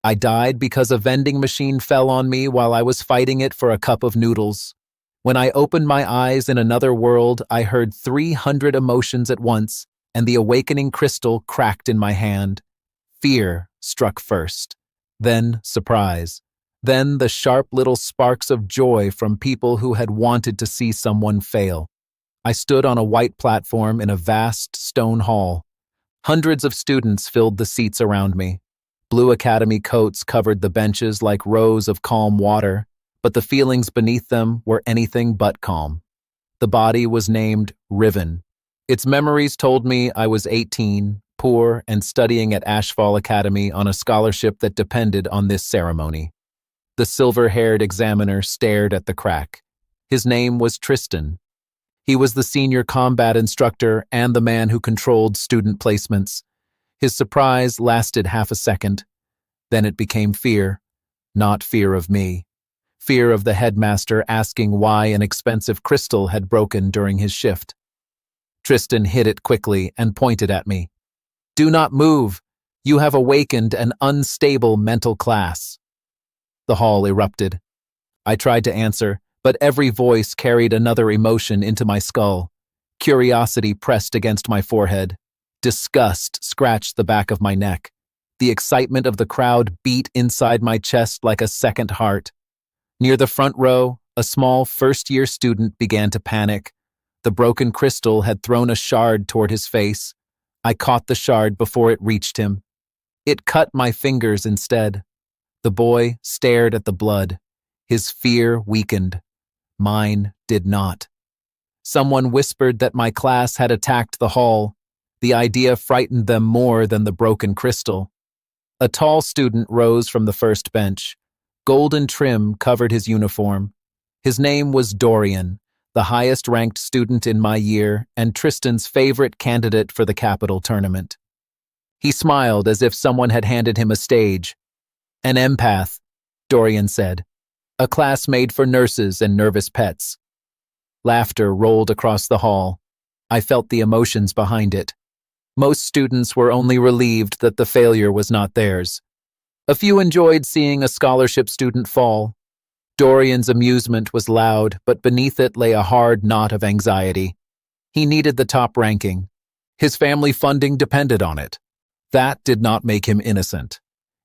I died because a vending machine fell on me while I was fighting it for a cup of noodles. When I opened my eyes in another world, I heard 300 emotions at once, and the awakening crystal cracked in my hand. Fear struck first, then surprise, then the sharp little sparks of joy from people who had wanted to see someone fail. I stood on a white platform in a vast stone hall. Hundreds of students filled the seats around me. Blue academy coats covered the benches like rows of calm water, but the feelings beneath them were anything but calm. The body was named Riven. Its memories told me I was 18, poor, and studying at Ashfall Academy on a scholarship that depended on this ceremony. The silver-haired examiner stared at the crack. His name was Tristan. He was the senior combat instructor and the man who controlled student placements. His surprise lasted half a second. Then it became fear. Not fear of me. Fear of the headmaster asking why an expensive crystal had broken during his shift. Tristan hid it quickly and pointed at me. "Do not move. You have awakened an unstable mental class." The hall erupted. I tried to answer, but every voice carried another emotion into my skull. Curiosity pressed against my forehead. Disgust scratched the back of my neck. The excitement of the crowd beat inside my chest like a second heart. Near the front row, a small first-year student began to panic. The broken crystal had thrown a shard toward his face. I caught the shard before it reached him. It cut my fingers instead. The boy stared at the blood. His fear weakened. Mine did not. Someone whispered that my class had attacked the hall. The idea frightened them more than the broken crystal. A tall student rose from the first bench. Golden trim covered his uniform. His name was Dorian, the highest-ranked student in my year and Tristan's favorite candidate for the capital tournament. He smiled as if someone had handed him a stage. "An empath," Dorian said. "A class made for nurses and nervous pets." Laughter rolled across the hall. I felt the emotions behind it. Most students were only relieved that the failure was not theirs. A few enjoyed seeing a scholarship student fall. Dorian's amusement was loud, but beneath it lay a hard knot of anxiety. He needed the top ranking. His family funding depended on it. That did not make him innocent.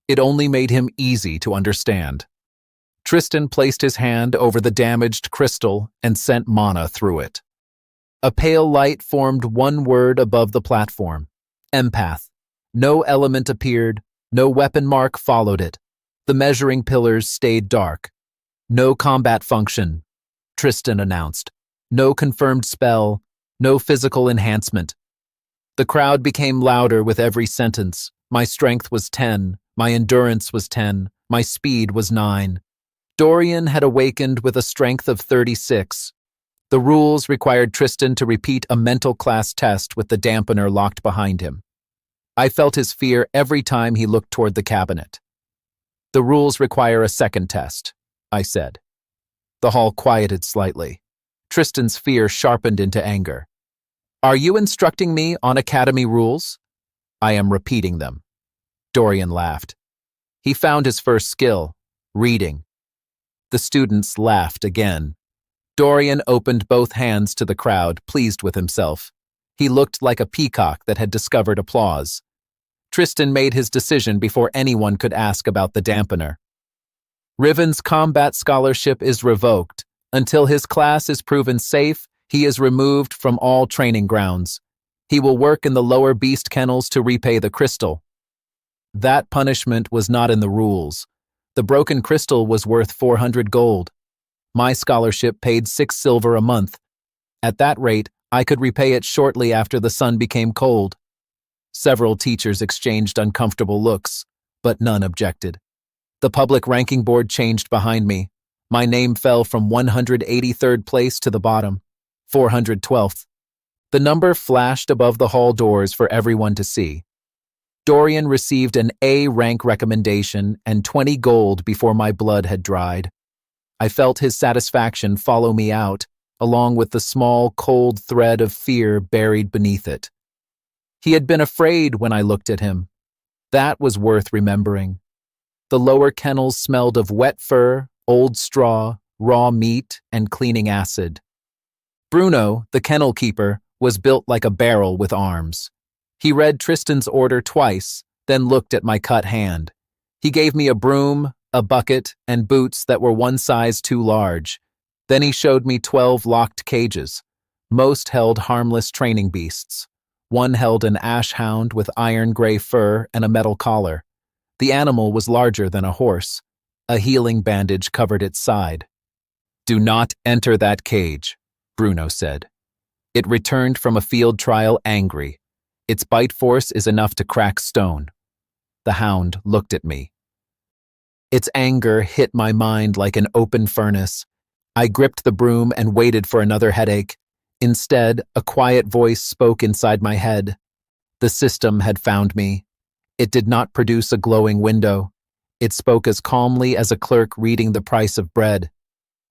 It only made him easy to understand. Tristan placed his hand over the damaged crystal and sent mana through it. A pale light formed one word above the platform. Empath. No element appeared. No weapon mark followed it. The measuring pillars stayed dark. "No combat function," Tristan announced. "No confirmed spell. No physical enhancement." The crowd became louder with every sentence. My strength was 10. My endurance was 10. My speed was 9. Dorian had awakened with a strength of 36. The rules required Tristan to repeat a mental class test with the dampener locked behind him. I felt his fear every time he looked toward the cabinet. "The rules require a second test," I said. The hall quieted slightly. Tristan's fear sharpened into anger. "Are you instructing me on academy rules?" "I am repeating them." Dorian laughed. He found his first skill, reading. The students laughed again. Dorian opened both hands to the crowd, pleased with himself. He looked like a peacock that had discovered applause. Tristan made his decision before anyone could ask about the dampener. "Riven's combat scholarship is revoked. Until his class is proven safe, he is removed from all training grounds. He will work in the lower beast kennels to repay the crystal." That punishment was not in the rules. The broken crystal was worth 400 gold. My scholarship paid 6 silver a month. At that rate, I could repay it shortly after the sun became cold. Several teachers exchanged uncomfortable looks, but none objected. The public ranking board changed behind me. My name fell from 183rd place to the bottom, 412th. The number flashed above the hall doors for everyone to see. Dorian received an A rank recommendation and 20 gold before my blood had dried. I felt his satisfaction follow me out, along with the small, cold thread of fear buried beneath it. He had been afraid when I looked at him. That was worth remembering. The lower kennels smelled of wet fur, old straw, raw meat, and cleaning acid. Bruno, the kennel keeper, was built like a barrel with arms. He read Tristan's order twice, then looked at my cut hand. He gave me a broom, a bucket, and boots that were one size too large. Then he showed me 12 locked cages. Most held harmless training beasts. One held an ash hound with iron-gray fur and a metal collar. The animal was larger than a horse. A healing bandage covered its side. "Do not enter that cage," Bruno said. It returned from a field trial angry. Its bite force is enough to crack stone. The hound looked at me. Its anger hit my mind like an open furnace. I gripped the broom and waited for another headache. Instead, a quiet voice spoke inside my head. The system had found me. It did not produce a glowing window. It spoke as calmly as a clerk reading the price of bread.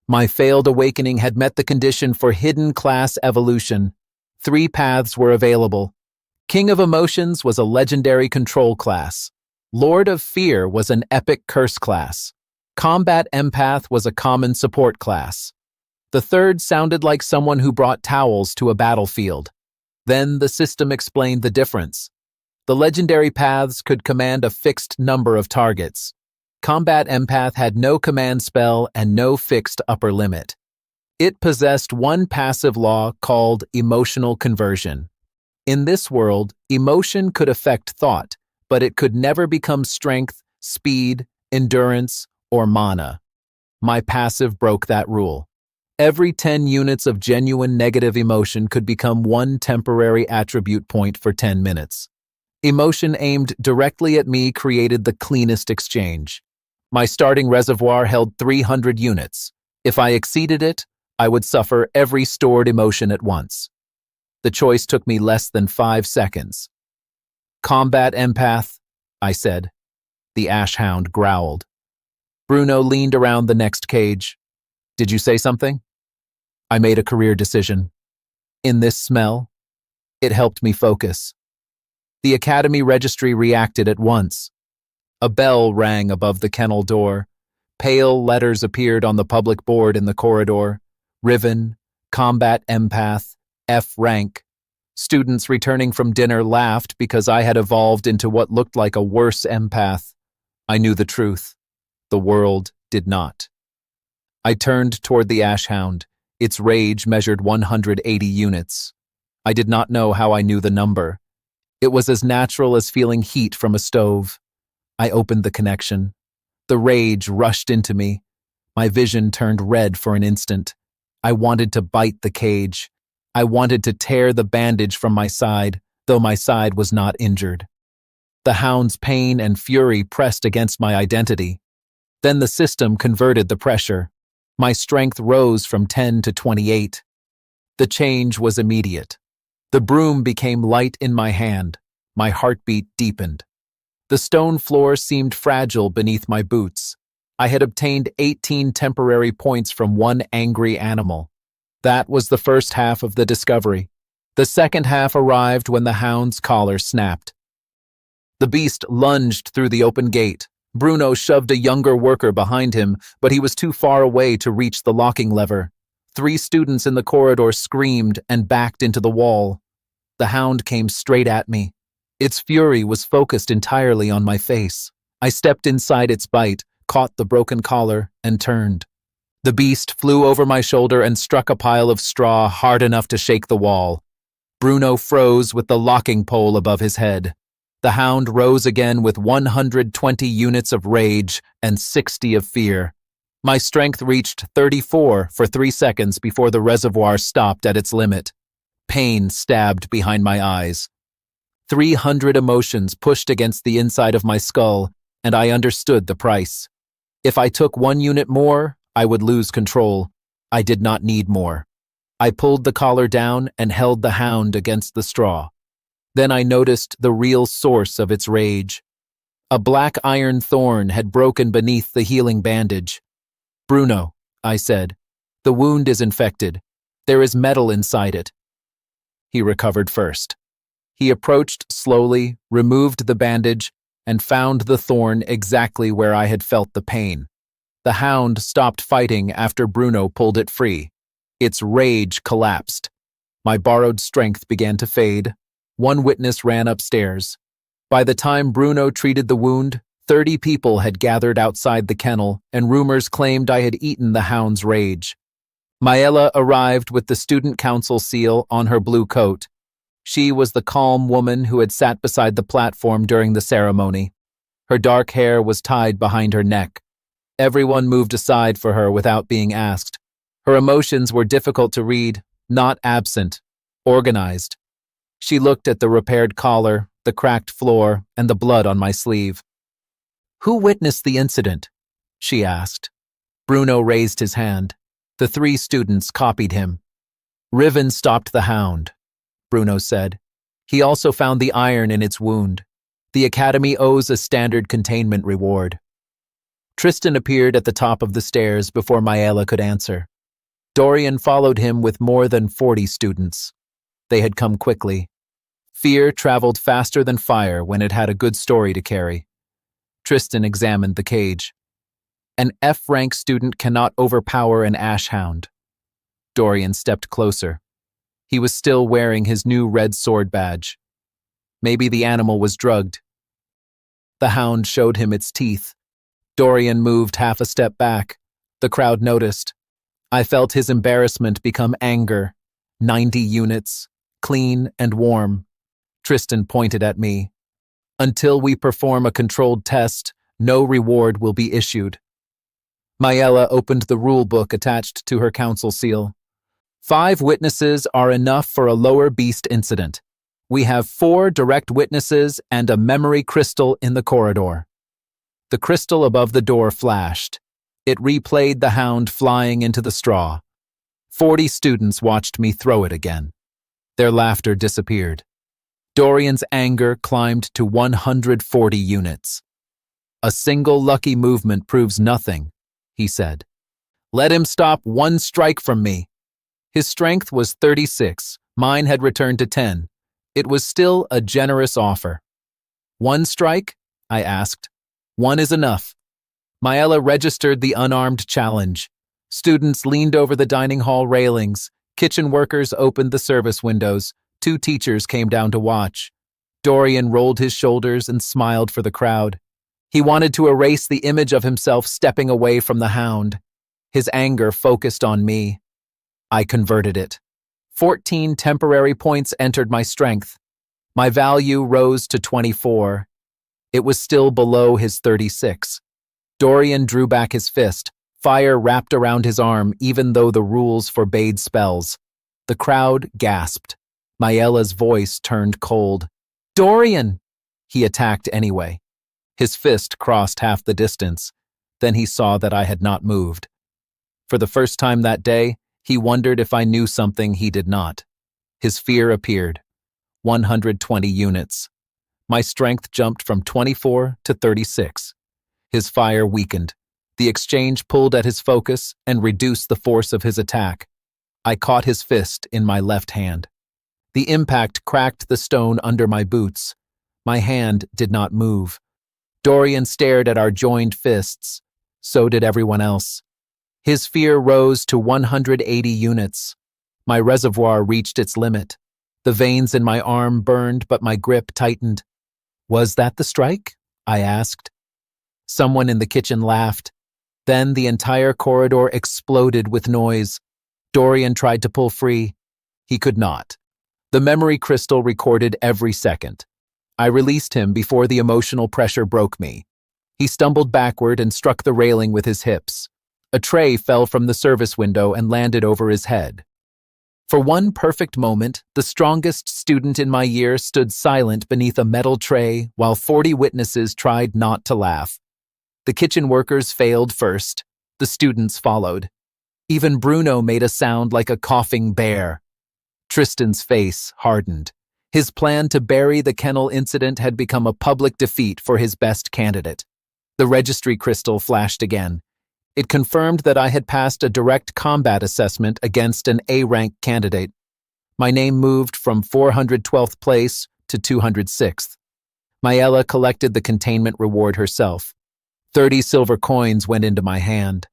My failed awakening had met the condition for hidden class evolution. 3 paths were available. King of Emotions was a legendary control class. Lord of Fear was an epic curse class. Combat Empath was a common support class. The third sounded like someone who brought towels to a battlefield. Then the system explained the difference. The legendary paths could command a fixed number of targets. Combat Empath had no command spell and no fixed upper limit. It possessed one passive law called emotional conversion. In this world, emotion could affect thought, but it could never become strength, speed, endurance, or mana. My passive broke that rule. Every 10 units of genuine negative emotion could become 1 temporary attribute point for 10 minutes. Emotion aimed directly at me created the cleanest exchange. My starting reservoir held 300 units. If I exceeded it, I would suffer every stored emotion at once. The choice took me less than 5 seconds. "Combat Empath," I said. The ash hound growled. Bruno leaned around the next cage. "Did you say something?" I made a career decision. In this smell, it helped me focus. The academy registry reacted at once. A bell rang above the kennel door. Pale letters appeared on the public board in the corridor. Riven, Combat Empath, F rank. Students returning from dinner laughed because I had evolved into what looked like a worse empath. I knew the truth. The world did not. I turned toward the ash hound. Its rage measured 180 units. I did not know how I knew the number. It was as natural as feeling heat from a stove. I opened the connection. The rage rushed into me. My vision turned red for an instant. I wanted to bite the cage. I wanted to tear the bandage from my side, though my side was not injured. The hound's pain and fury pressed against my identity. Then the system converted the pressure. My strength rose from 10 to 28. The change was immediate. The broom became light in my hand. My heartbeat deepened. The stone floor seemed fragile beneath my boots. I had obtained 18 temporary points from one angry animal. That was the first half of the discovery. The second half arrived when the hound's collar snapped. The beast lunged through the open gate. Bruno shoved a younger worker behind him, but he was too far away to reach the locking lever. 3 students in the corridor screamed and backed into the wall. The hound came straight at me. Its fury was focused entirely on my face. I stepped inside its bite, caught the broken collar, and turned. The beast flew over my shoulder and struck a pile of straw hard enough to shake the wall. Bruno froze with the locking pole above his head. The hound rose again with 120 units of rage and 60 of fear. My strength reached 34 for 3 seconds before the reservoir stopped at its limit. Pain stabbed behind my eyes. 300 emotions pushed against the inside of my skull, and I understood the price. If I took 1 unit more, I would lose control. I did not need more. I pulled the collar down and held the hound against the straw. Then I noticed the real source of its rage. A black iron thorn had broken beneath the healing bandage. "Bruno," I said, "the wound is infected. There is metal inside it." He recovered first. He approached slowly, removed the bandage, and found the thorn exactly where I had felt the pain. The hound stopped fighting after Bruno pulled it free. Its rage collapsed. My borrowed strength began to fade. One witness ran upstairs. By the time Bruno treated the wound, 30 people had gathered outside the kennel, and rumors claimed I had eaten the hound's rage. Maela arrived with the student council seal on her blue coat. She was the calm woman who had sat beside the platform during the ceremony. Her dark hair was tied behind her neck. Everyone moved aside for her without being asked. Her emotions were difficult to read, not absent, organized. She looked at the repaired collar, the cracked floor, and the blood on my sleeve. "Who witnessed the incident?" she asked. Bruno raised his hand. The 3 students copied him. "Riven stopped the hound," Bruno said. "He also found the iron in its wound. The academy owes a standard containment reward." Tristan appeared at the top of the stairs before Maela could answer. Dorian followed him with more than 40 students. They had come quickly. Fear traveled faster than fire when it had a good story to carry. Tristan examined the cage. "An F-rank student cannot overpower an ash hound." Dorian stepped closer. He was still wearing his new red sword badge. Maybe the animal was drugged. The hound showed him its teeth. Dorian moved half a step back. The crowd noticed. I felt his embarrassment become anger. 90 units, clean and warm. Tristan pointed at me. "Until we perform a controlled test, no reward will be issued." Maela opened the rule book attached to her council seal. 5 witnesses are enough for a lower beast incident. We have 4 direct witnesses and a memory crystal in the corridor. The crystal above the door flashed. It replayed the hound flying into the straw. 40 students watched me throw it again. Their laughter disappeared. Dorian's anger climbed to 140 units. "A single lucky movement proves nothing," he said. "Let him stop 1 strike from me." His strength was 36. Mine had returned to 10. It was still a generous offer. "1 strike?" I asked. "1 is enough." Maela registered the unarmed challenge. Students leaned over the dining hall railings. Kitchen workers opened the service windows. 2 teachers came down to watch. Dorian rolled his shoulders and smiled for the crowd. He wanted to erase the image of himself stepping away from the hound. His anger focused on me. I converted it. 14 temporary points entered my strength. My value rose to 24. It was still below his 36. Dorian drew back his fist. Fire wrapped around his arm even though the rules forbade spells. The crowd gasped. Maela's voice turned cold. "Dorian!" He attacked anyway. His fist crossed half the distance. Then he saw that I had not moved. For the first time that day, he wondered if I knew something he did not. His fear appeared. 120 units. My strength jumped from 24 to 36. His fire weakened. The exchange pulled at his focus and reduced the force of his attack. I caught his fist in my left hand. The impact cracked the stone under my boots. My hand did not move. Dorian stared at our joined fists. So did everyone else. His fear rose to 180 units. My reservoir reached its limit. The veins in my arm burned, but my grip tightened. "Was that the strike?" I asked. Someone in the kitchen laughed. Then the entire corridor exploded with noise. Dorian tried to pull free. He could not. The memory crystal recorded every second. I released him before the emotional pressure broke me. He stumbled backward and struck the railing with his hips. A tray fell from the service window and landed over his head. For one perfect moment, the strongest student in my year stood silent beneath a metal tray while 40 witnesses tried not to laugh. The kitchen workers failed first. The students followed. Even Bruno made a sound like a coughing bear. Tristan's face hardened. His plan to bury the kennel incident had become a public defeat for his best candidate. The registry crystal flashed again. It confirmed that I had passed a direct combat assessment against an A-rank candidate. My name moved from 412th place to 206th. Mayella collected the containment reward herself. 30 silver coins went into my hand.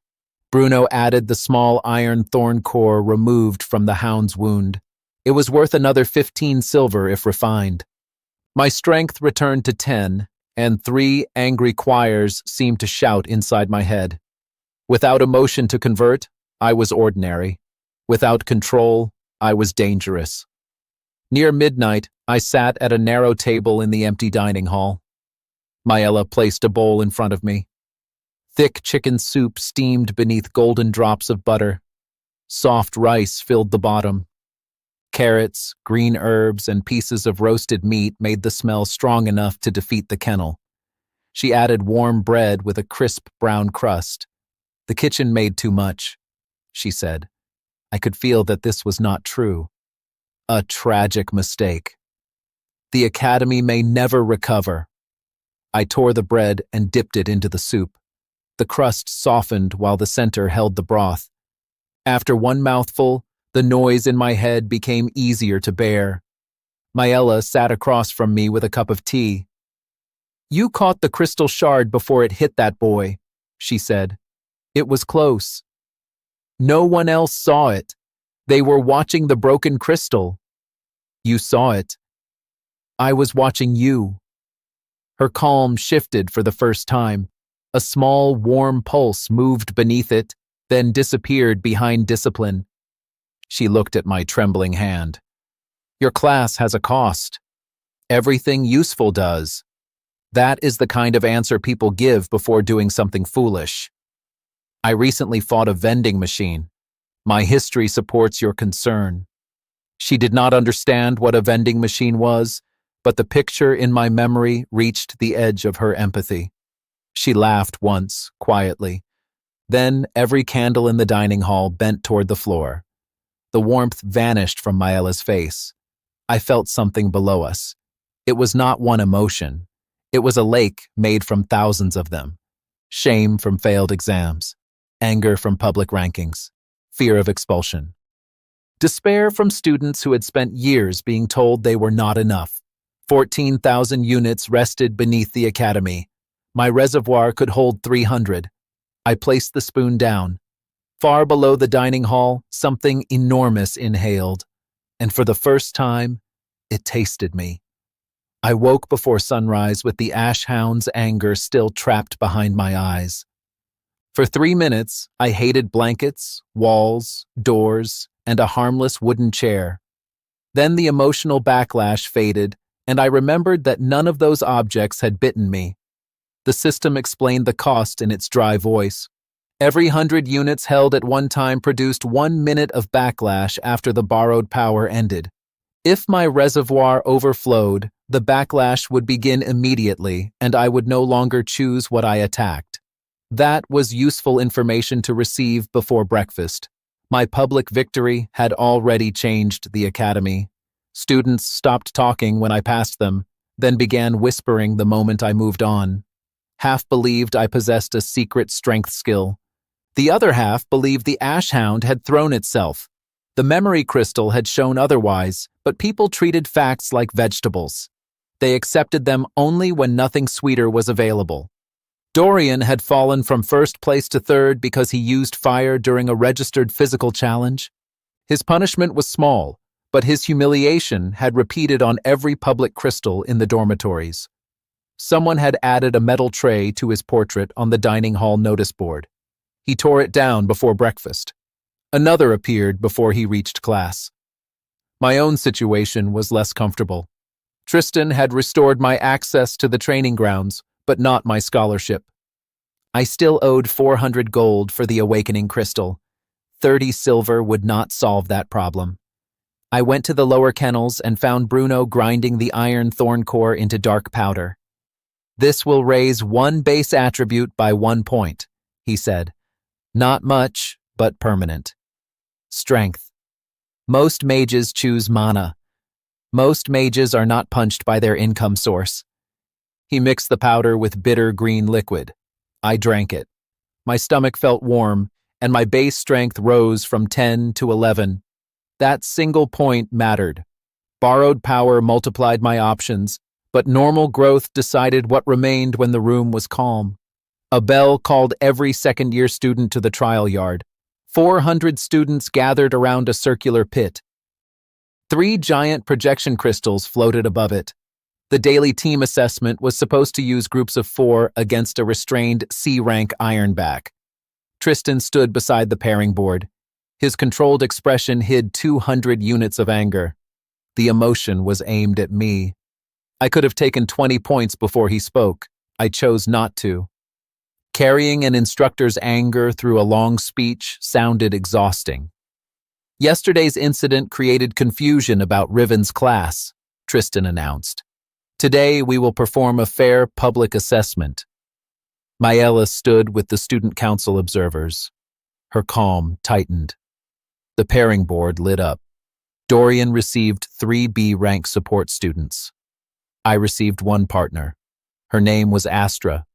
Bruno added the small iron thorn core removed from the hound's wound. It was worth another 15 silver if refined. My strength returned to 10, and 3 angry choirs seemed to shout inside my head. Without emotion to convert, I was ordinary. Without control, I was dangerous. Near midnight, I sat at a narrow table in the empty dining hall. Mayella placed a bowl in front of me. Thick chicken soup steamed beneath golden drops of butter. Soft rice filled the bottom. Carrots, green herbs, and pieces of roasted meat made the smell strong enough to defeat the kennel. She added warm bread with a crisp brown crust. "The kitchen made too much," she said. I could feel that this was not true. A tragic mistake. The academy may never recover. I tore the bread and dipped it into the soup. The crust softened while the center held the broth. After one mouthful, the noise in my head became easier to bear. Mayella sat across from me with a cup of tea. "You caught the crystal shard before it hit that boy," she said. "It was close. No one else saw it. They were watching the broken crystal. You saw it. I was watching you." Her calm shifted for the first time. A small, warm pulse moved beneath it, then disappeared behind discipline. She looked at my trembling hand. "Your class has a cost. Everything useful does. That is the kind of answer people give before doing something foolish. I recently fought a vending machine. My history supports your concern." She did not understand what a vending machine was, but the picture in my memory reached the edge of her empathy. She laughed once, quietly. Then every candle in the dining hall bent toward the floor. The warmth vanished from Mayella's face. I felt something below us. It was not one emotion. It was a lake made from thousands of them. Shame from failed exams. Anger from public rankings. Fear of expulsion. Despair from students who had spent years being told they were not enough. 14,000 units rested beneath the academy. My reservoir could hold 300. I placed the spoon down. Far below the dining hall, something enormous inhaled, and for the first time, it tasted me. I woke before sunrise with the ash hound's anger still trapped behind my eyes. For 3 minutes, I hated blankets, walls, doors, and a harmless wooden chair. Then the emotional backlash faded, and I remembered that none of those objects had bitten me. The system explained the cost in its dry voice. Every 100 units held at one time produced 1 minute of backlash after the borrowed power ended. If my reservoir overflowed, the backlash would begin immediately, and I would no longer choose what I attacked. That was useful information to receive before breakfast. My public victory had already changed the academy. Students stopped talking when I passed them, then began whispering the moment I moved on. Half believed I possessed a secret strength skill. The other half believed the ash hound had thrown itself. The memory crystal had shown otherwise, but people treated facts like vegetables. They accepted them only when nothing sweeter was available. Dorian had fallen from first place to third because he used fire during a registered physical challenge. His punishment was small, but his humiliation had repeated on every public crystal in the dormitories. Someone had added a metal tray to his portrait on the dining hall notice board. He tore it down before breakfast. Another appeared before he reached class. My own situation was less comfortable. Tristan had restored my access to the training grounds, but not my scholarship. I still owed 400 gold for the awakening crystal. 30 silver would not solve that problem. I went to the lower kennels and found Bruno grinding the iron thorn core into dark powder. "This will raise 1 base attribute by 1 point," he said. "Not much, but permanent." Strength. Most mages choose mana. Most mages are not punched by their income source. He mixed the powder with bitter green liquid. I drank it. My stomach felt warm, and my base strength rose from 10 to 11. That single point mattered. Borrowed power multiplied my options, But normal growth decided what remained when the room was calm. A bell called every second-year student to the trial yard. 400 students gathered around a circular pit. 3 giant projection crystals floated above it. The daily team assessment was supposed to use groups of 4 against a restrained C-rank ironback. Tristan stood beside the pairing board. His controlled expression hid 200 units of anger. The emotion was aimed at me. I could have taken 20 points before he spoke. I chose not to. Carrying an instructor's anger through a long speech sounded exhausting. Yesterday's incident created confusion about Riven's class, Tristan announced. Today we will perform a fair public assessment. Mayella stood with the student council observers. Her calm tightened. The pairing board lit up. Dorian received 3 B-rank support students. I received 1 partner. Her name was Astra.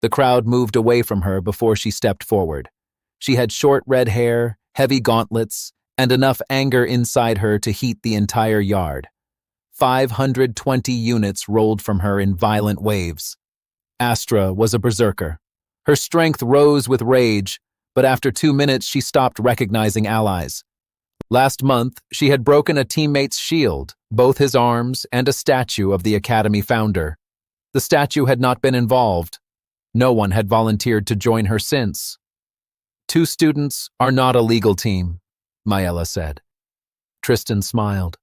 The crowd moved away from her before she stepped forward. She had short red hair, heavy gauntlets, and enough anger inside her to heat the entire yard. 520 units rolled from her in violent waves. Astra was a berserker. Her strength rose with rage, but after 2 minutes she stopped recognizing allies. Last month, she had broken a teammate's shield, both his arms and a statue of the Academy founder. The statue had not been involved. No one had volunteered to join her since. 2 students are not a legal team, Mayella said. Tristan smiled.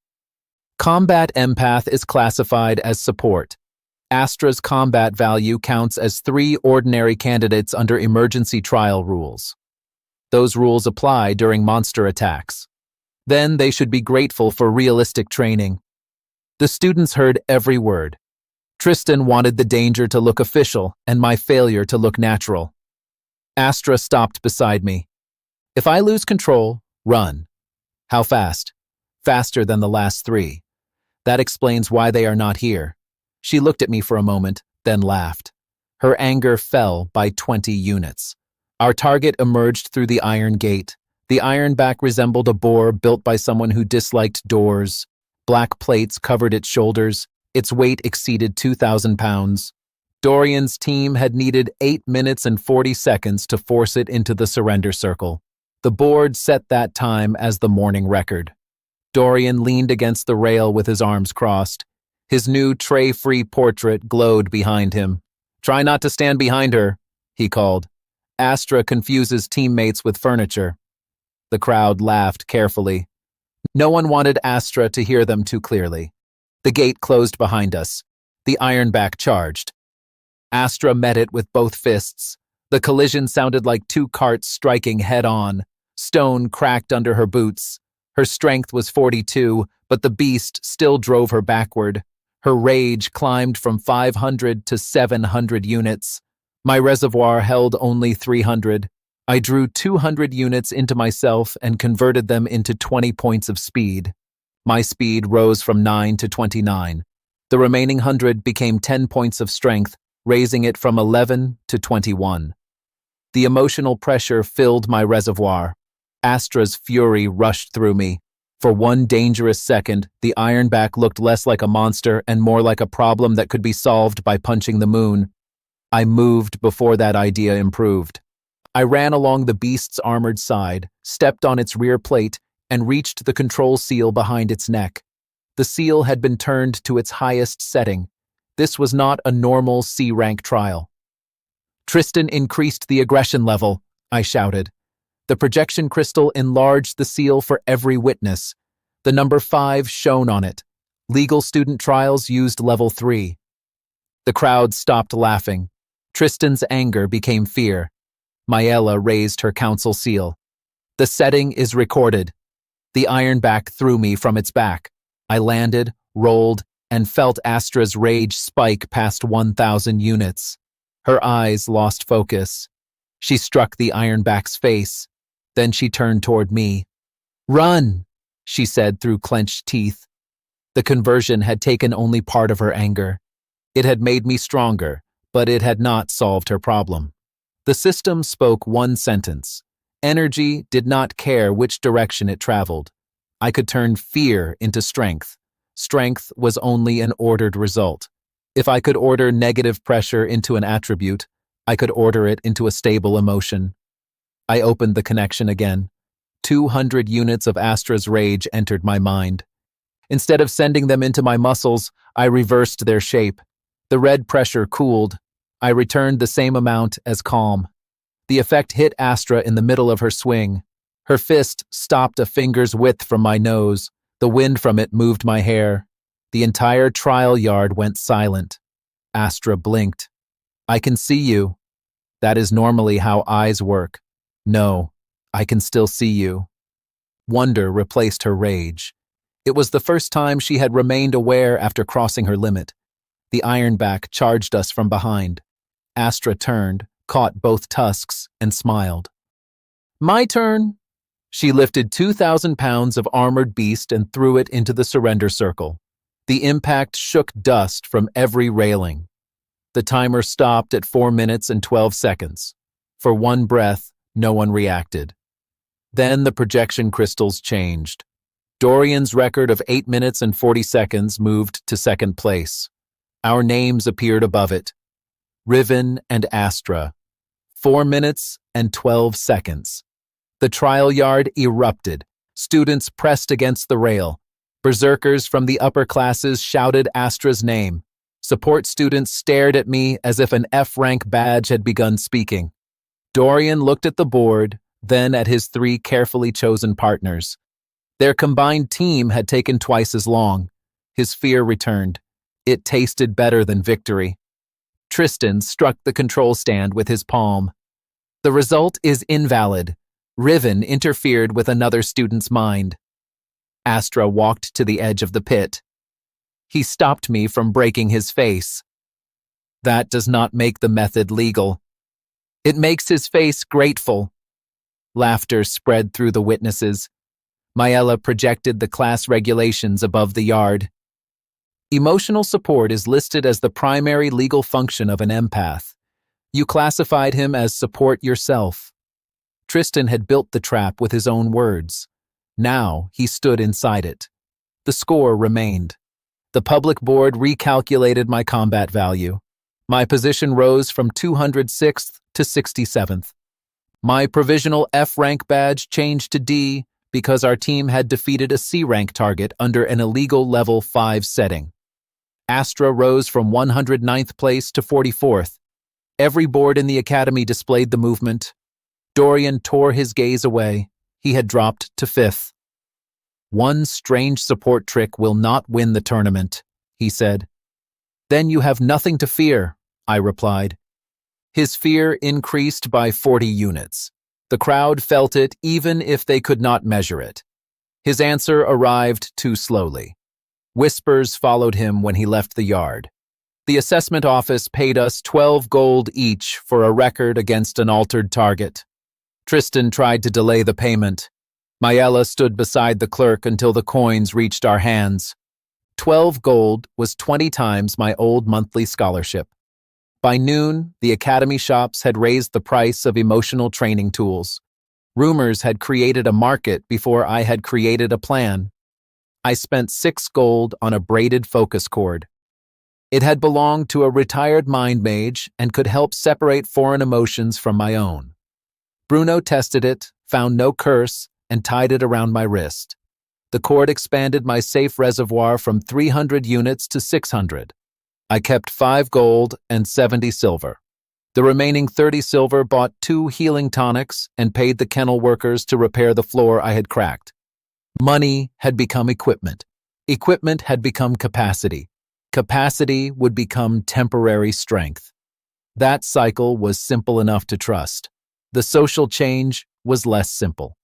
Combat Empath is classified as support. Astra's combat value counts as 3 ordinary candidates under emergency trial rules. Those rules apply during monster attacks. Then they should be grateful for realistic training. The students heard every word. Tristan wanted the danger to look official and my failure to look natural. Astra stopped beside me. If I lose control, run. How fast? Faster than the last 3. That explains why they are not here. She looked at me for a moment, then laughed. Her anger fell by 20 units. Our target emerged through the iron gate. The ironback resembled a boar built by someone who disliked doors. Black plates covered its shoulders. Its weight exceeded 2,000 pounds. Dorian's team had needed 8 minutes and 40 seconds to force it into the surrender circle. The board set that time as the morning record. Dorian leaned against the rail with his arms crossed. His new tray-free portrait glowed behind him. "Try not to stand behind her," he called. Astra confuses teammates with furniture. The crowd laughed carefully. No one wanted Astra to hear them too clearly. The gate closed behind us. The ironback charged. Astra met it with both fists. The collision sounded like 2 carts striking head-on. Stone cracked under her boots. Her strength was 42, but the beast still drove her backward. Her rage climbed from 500 to 700 units. My reservoir held only 300. I drew 200 units into myself and converted them into 20 points of speed. My speed rose from 9 to 29. The remaining 100 became 10 points of strength, raising it from 11 to 21. The emotional pressure filled my reservoir. Astra's fury rushed through me. For one dangerous second, the ironback looked less like a monster and more like a problem that could be solved by punching the moon. I moved before that idea improved. I ran along the beast's armored side, stepped on its rear plate, and reached the control seal behind its neck. The seal had been turned to its highest setting. This was not a normal C-rank trial. "Tristan increased the aggression level," I shouted. The projection crystal enlarged the seal for every witness. The number 5 shone on it. Legal student trials used level 3. The crowd stopped laughing. Tristan's anger became fear. Mayella raised her council seal. "The setting is recorded." The ironback threw me from its back. I landed, rolled, and felt Astra's rage spike past 1,000 units. Her eyes lost focus. She struck the ironback's face. Then she turned toward me. "Run," she said through clenched teeth. The conversion had taken only part of her anger. It had made me stronger, but it had not solved her problem. The system spoke one sentence. Energy did not care which direction it traveled. I could turn fear into strength. Strength was only an ordered result. If I could order negative pressure into an attribute, I could order it into a stable emotion. I opened the connection again. 200 units of Astra's rage entered my mind. Instead of sending them into my muscles, I reversed their shape. The red pressure cooled. I returned the same amount as calm. The effect hit Astra in the middle of her swing. Her fist stopped a finger's width from my nose. The wind from it moved my hair. The entire trial yard went silent. Astra blinked. I can see you. That is normally how eyes work. No, I can still see you. Wonder replaced her rage. It was the first time she had remained aware after crossing her limit. The ironback charged us from behind. Astra turned, caught both tusks, and smiled. My turn. She lifted 2,000 pounds of armored beast and threw it into the surrender circle. The impact shook dust from every railing. The timer stopped at 4 minutes and 12 seconds. For one breath, no one reacted. Then the projection crystals changed. Dorian's record of 8 minutes and 40 seconds moved to second place. Our names appeared above it. Riven and Astra. 4 minutes and 12 seconds. The trial yard erupted. Students pressed against the rail. Berserkers from the upper classes shouted Astra's name. Support students stared at me as if an F-rank badge had begun speaking. Dorian looked at the board, then at his 3 carefully chosen partners. Their combined team had taken twice as long. His fear returned. It tasted better than victory. Tristan struck the control stand with his palm. The result is invalid. Riven interfered with another student's mind. Astra walked to the edge of the pit. He stopped me from breaking his face. That does not make the method legal. It makes his face grateful. Laughter spread through the witnesses. Maella projected the class regulations above the yard. Emotional support is listed as the primary legal function of an empath. You classified him as support yourself. Tristan had built the trap with his own words. Now he stood inside it. The score remained. The public board recalculated my combat value. My position rose from 206th to 67th. My provisional F-rank badge changed to D because our team had defeated a C-rank target under an illegal level 5 setting. Astra rose from 109th place to 44th. Every board in the academy displayed the movement. Dorian tore his gaze away. He had dropped to 5th. One strange support trick will not win the tournament, he said. Then you have nothing to fear, I replied. His fear increased by 40 units. The crowd felt it even if they could not measure it. His answer arrived too slowly. Whispers followed him when he left the yard. The assessment office paid us 12 gold each for a record against an altered target. Tristan tried to delay the payment. Maella stood beside the clerk until the coins reached our hands. 12 gold was 20 times my old monthly scholarship. By noon, the academy shops had raised the price of emotional training tools. Rumors had created a market before I had created a plan. I spent 6 gold on a braided focus cord. It had belonged to a retired mind mage and could help separate foreign emotions from my own. Bruno tested it, found no curse, and tied it around my wrist. The cord expanded my safe reservoir from 300 units to 600. I kept 5 gold and 70 silver. The remaining 30 silver bought 2 healing tonics and paid the kennel workers to repair the floor I had cracked. Money had become equipment. Equipment had become capacity. Capacity would become temporary strength. That cycle was simple enough to trust. The social change was less simple.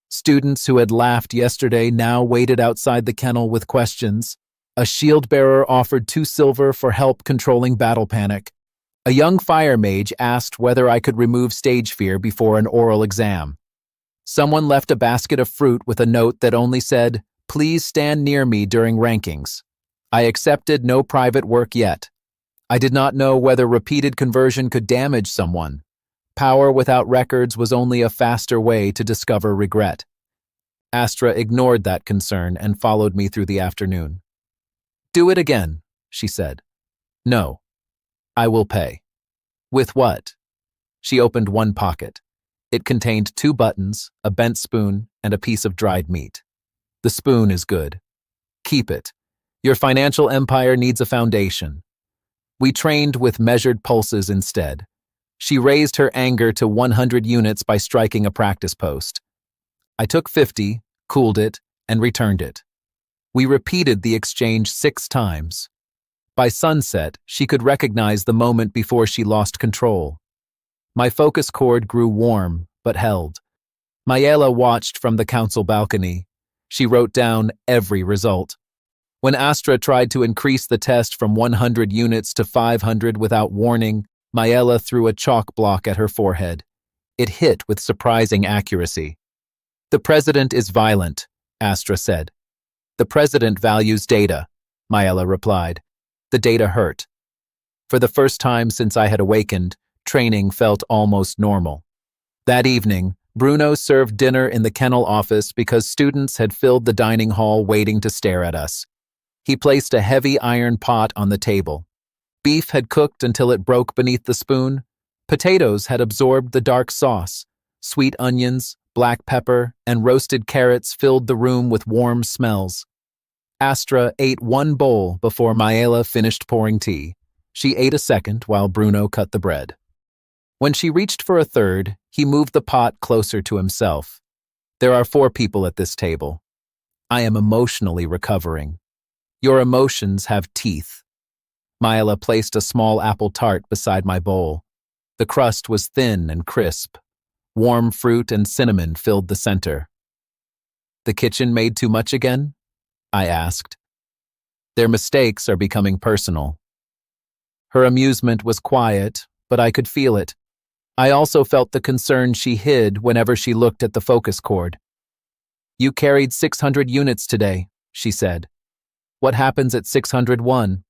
Students who had laughed yesterday now waited outside the kennel with questions. A shield bearer offered 2 silver for help controlling battle panic. A young fire mage asked whether I could remove stage fear before an oral exam. Someone left a basket of fruit with a note that only said, "Please stand near me during rankings." I accepted no private work yet. I did not know whether repeated conversion could damage someone. Power without records was only a faster way to discover regret. Astra ignored that concern and followed me through the afternoon. Do it again, she said. No, I will pay. With what? She opened one pocket. It contained 2 buttons, a bent spoon, and a piece of dried meat. The spoon is good. Keep it. Your financial empire needs a foundation. We trained with measured pulses instead. She raised her anger to 100 units by striking a practice post. I took 50, cooled it, and returned it. We repeated the exchange 6 times. By sunset, she could recognize the moment before she lost control. My focus cord grew warm, but held. Mayela watched from the council balcony. She wrote down every result. When Astra tried to increase the test from 100 units to 500 without warning, Mayela threw a chalk block at her forehead. It hit with surprising accuracy. The president is violent, Astra said. The president values data, Mayela replied. The data hurt. For the first time since I had awakened, training felt almost normal. That evening, Bruno served dinner in the kennel office because students had filled the dining hall waiting to stare at us. He placed a heavy iron pot on the table. Beef had cooked until it broke beneath the spoon. Potatoes had absorbed the dark sauce. Sweet onions, black pepper, and roasted carrots filled the room with warm smells. Astra ate 1 bowl before Mayela finished pouring tea. She ate a second while Bruno cut the bread. When she reached for a third, he moved the pot closer to himself. There are 4 people at this table. I am emotionally recovering. Your emotions have teeth. Mayela placed a small apple tart beside my bowl. The crust was thin and crisp. Warm fruit and cinnamon filled the center. The kitchen made too much again? I asked. Their mistakes are becoming personal. Her amusement was quiet, but I could feel it. I also felt the concern she hid whenever she looked at the focus cord. You carried 600 units today, she said. What happens at 601?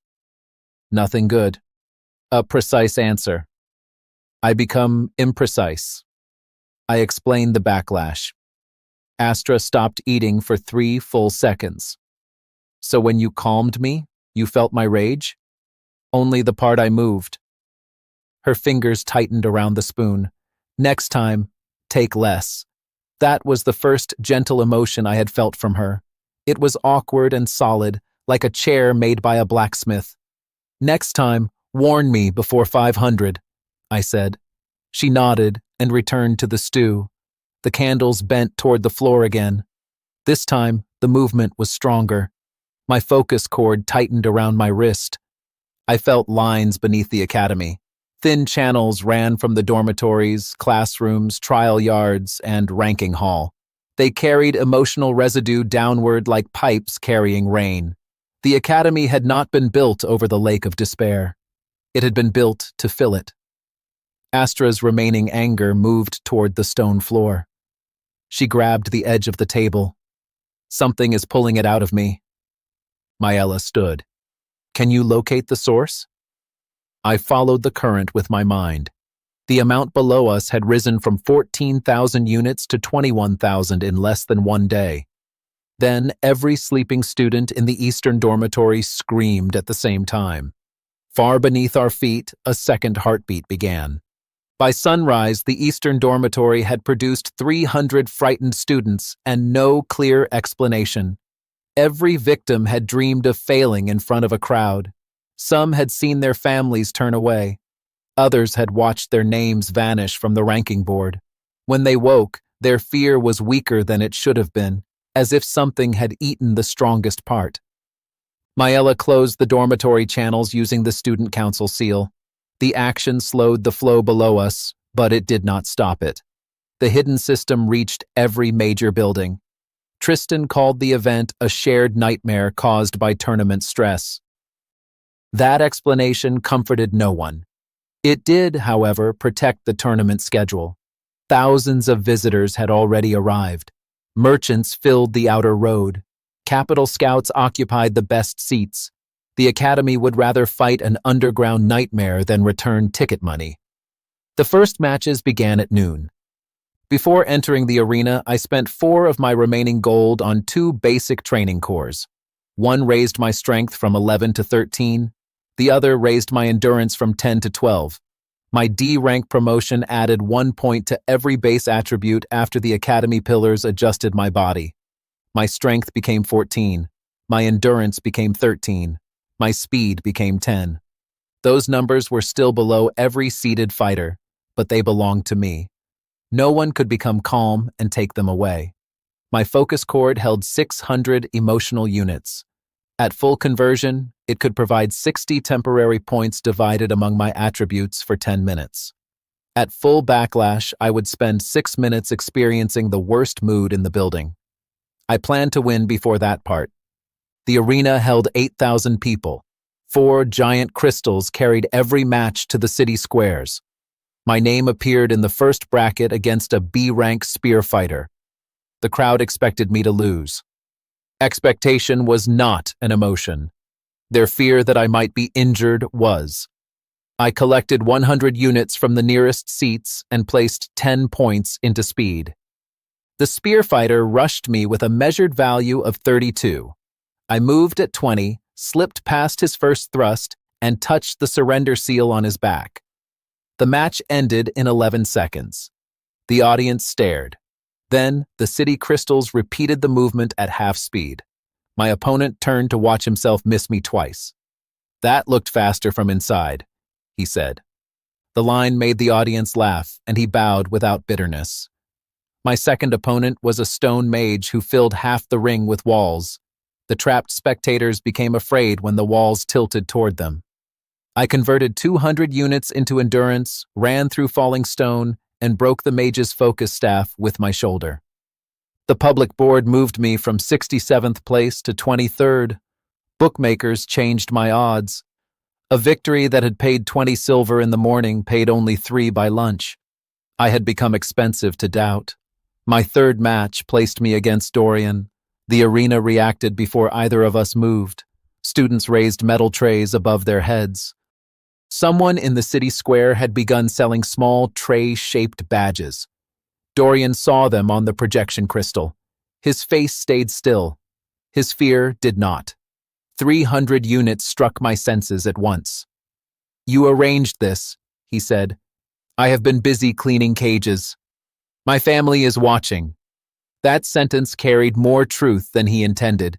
Nothing good. A precise answer. I become imprecise. I explained the backlash. Astra stopped eating for 3 full seconds. So when you calmed me, you felt my rage? Only the part I moved. Her fingers tightened around the spoon. Next time, take less. That was the first gentle emotion I had felt from her. It was awkward and solid, like a chair made by a blacksmith. Next time, warn me before 500, I said. She nodded and returned to the stew. The candles bent toward the floor again. This time, the movement was stronger. My focus cord tightened around my wrist. I felt lines beneath the academy. Thin channels ran from the dormitories, classrooms, trial yards, and ranking hall. They carried emotional residue downward like pipes carrying rain. The academy had not been built over the lake of despair. It had been built to fill it. Astra's remaining anger moved toward the stone floor. She grabbed the edge of the table. Something is pulling it out of me. Mayela stood. Can you locate the source? I followed the current with my mind. The amount below us had risen from 14,000 units to 21,000 in less than 1 day. Then every sleeping student in the eastern dormitory screamed at the same time. Far beneath our feet, a second heartbeat began. By sunrise, the eastern dormitory had produced 300 frightened students and no clear explanation. Every victim had dreamed of failing in front of a crowd. Some had seen their families turn away. Others had watched their names vanish from the ranking board. When they woke, their fear was weaker than it should have been, as if something had eaten the strongest part. Mayela closed the dormitory channels using the student council seal. The action slowed the flow below us, but it did not stop it. The hidden system reached every major building. Tristan called the event a shared nightmare caused by tournament stress. That explanation comforted no one. It did, however, protect the tournament schedule. Thousands of visitors had already arrived. Merchants filled the outer road. Capital Scouts occupied the best seats. The academy would rather fight an underground nightmare than return ticket money. The first matches began at noon. Before entering the arena, I spent 4 of my remaining gold on 2 basic training cores. One raised my strength from 11 to 13. The other raised my endurance from 10 to 12. My D rank promotion added 1 point to every base attribute after the academy pillars adjusted my body. My strength became 14. My endurance became 13. My speed became 10. Those numbers were still below every seeded fighter, but they belonged to me. No one could become calm and take them away. My focus cord held 600 emotional units. At full conversion, it could provide 60 temporary points divided among my attributes for 10 minutes. At full backlash, I would spend 6 minutes experiencing the worst mood in the building. I planned to win before that part. The arena held 8,000 people. 4 giant crystals carried every match to the city squares. My name appeared in the first bracket against a B-rank spear fighter. The crowd expected me to lose. Expectation was not an emotion. Their fear that I might be injured was. I collected 100 units from the nearest seats and placed 10 points into speed. The spear fighter rushed me with a measured value of 32. I moved at 20, slipped past his first thrust, and touched the surrender seal on his back. The match ended in 11 seconds. The audience stared. Then, the city crystals repeated the movement at half speed. My opponent turned to watch himself miss me twice. "That looked faster from inside," he said. The line made the audience laugh, and he bowed without bitterness. My second opponent was a stone mage who filled half the ring with walls. The trapped spectators became afraid when the walls tilted toward them. I converted 200 units into endurance, ran through falling stone, and broke the mage's focus staff with my shoulder. The public board moved me from 67th place to 23rd. Bookmakers changed my odds. A victory that had paid 20 silver in the morning paid only 3 by lunch. I had become expensive to doubt. My third match placed me against Dorian. The arena reacted before either of us moved. Students raised metal trays above their heads. Someone in the city square had begun selling small tray-shaped badges. Dorian saw them on the projection crystal. His face stayed still. His fear did not. 300 units struck my senses at once. "You arranged this," he said. "I have been busy cleaning cages. My family is watching." That sentence carried more truth than he intended.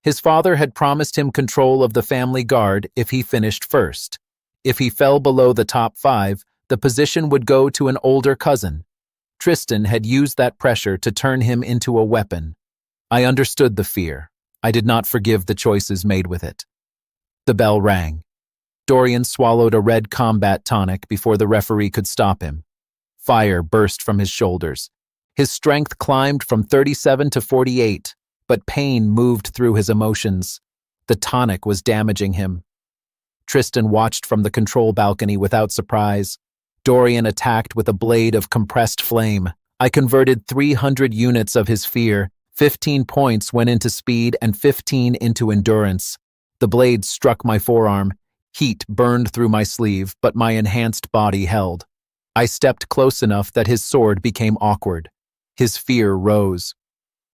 His father had promised him control of the family guard if he finished first. If he fell below the top 5, the position would go to an older cousin. Tristan had used that pressure to turn him into a weapon. I understood the fear. I did not forgive the choices made with it. The bell rang. Dorian swallowed a red combat tonic before the referee could stop him. Fire burst from his shoulders. His strength climbed from 37 to 48, but pain moved through his emotions. The tonic was damaging him. Tristan watched from the control balcony without surprise. Dorian attacked with a blade of compressed flame. I converted 300 units of his fear. 15 points went into speed and 15 into endurance. The blade struck my forearm. Heat burned through my sleeve, but my enhanced body held. I stepped close enough that his sword became awkward. His fear rose.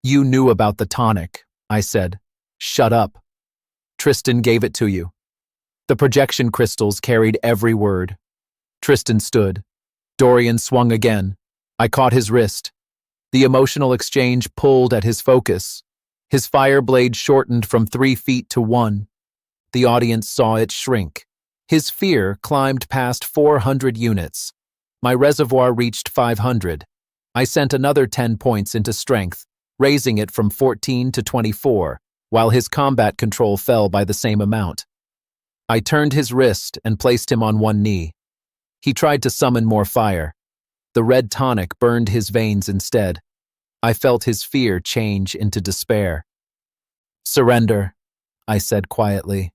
"You knew about the tonic," I said. "Shut up." "Tristan gave it to you." The projection crystals carried every word. Tristan stood. Dorian swung again. I caught his wrist. The emotional exchange pulled at his focus. His fire blade shortened from 3 feet to 1. The audience saw it shrink. His fear climbed past 400 units. My reservoir reached 500. I sent another 10 points into strength, raising it from 14 to 24, while his combat control fell by the same amount. I turned his wrist and placed him on one knee. He tried to summon more fire. The red tonic burned his veins instead. I felt his fear change into despair. "Surrender," I said quietly,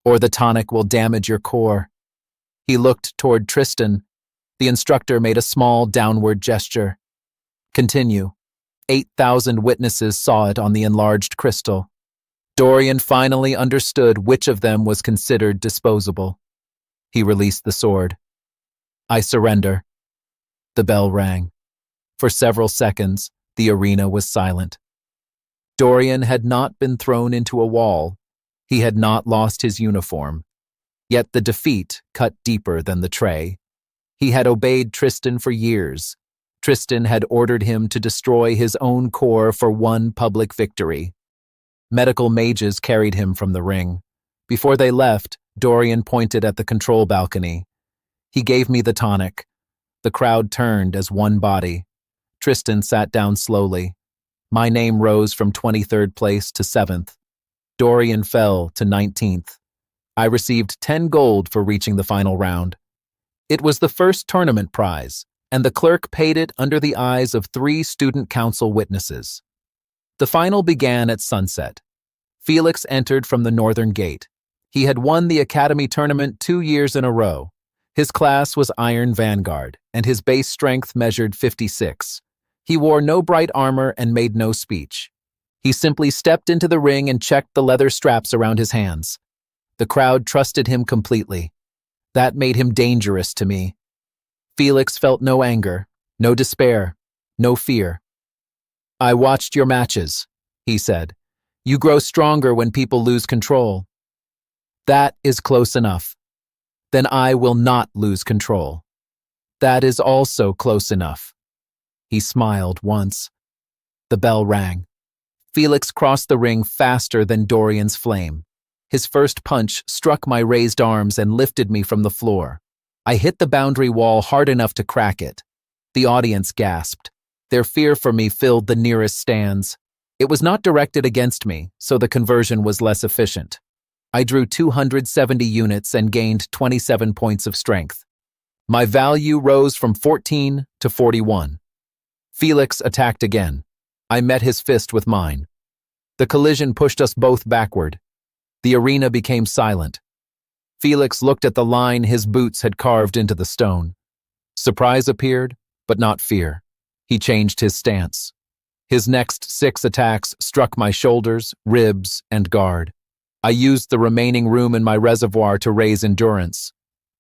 "or the tonic will damage your core." He looked toward Tristan. The instructor made a small downward gesture. "Continue." 8,000 witnesses saw it on the enlarged crystal. Dorian finally understood which of them was considered disposable. He released the sword. "I surrender." The bell rang. For several seconds, the arena was silent. Dorian had not been thrown into a wall. He had not lost his uniform. Yet the defeat cut deeper than the tray. He had obeyed Tristan for years. Tristan had ordered him to destroy his own core for one public victory. Medical mages carried him from the ring. Before they left, Dorian pointed at the control balcony. He gave me the tonic. The crowd turned as one body. Tristan sat down slowly. My name rose from 23rd place to 7th. Dorian fell to 19th. I received 10 gold for reaching the final round. It was the first tournament prize, and the clerk paid it under the eyes of 3 student council witnesses. The final began at sunset. Felix entered from the northern gate. He had won the academy tournament 2 years in a row. His class was Iron Vanguard, and his base strength measured 56. He wore no bright armor and made no speech. He simply stepped into the ring and checked the leather straps around his hands. The crowd trusted him completely. That made him dangerous to me. Felix felt no anger, no despair, no fear. "I watched your matches," he said. "You grow stronger when people lose control." "That is close enough. Then I will not lose control." "That is also close enough." He smiled once. The bell rang. Felix crossed the ring faster than Dorian's flame. His first punch struck my raised arms and lifted me from the floor. I hit the boundary wall hard enough to crack it. The audience gasped. Their fear for me filled the nearest stands. It was not directed against me, so the conversion was less efficient. I drew 270 units and gained 27 points of strength. My value rose from 14 to 41. Felix attacked again. I met his fist with mine. The collision pushed us both backward. The arena became silent. Felix looked at the line his boots had carved into the stone. Surprise appeared, but not fear. He changed his stance. His next 6 attacks struck my shoulders, ribs, and guard. I used the remaining room in my reservoir to raise endurance.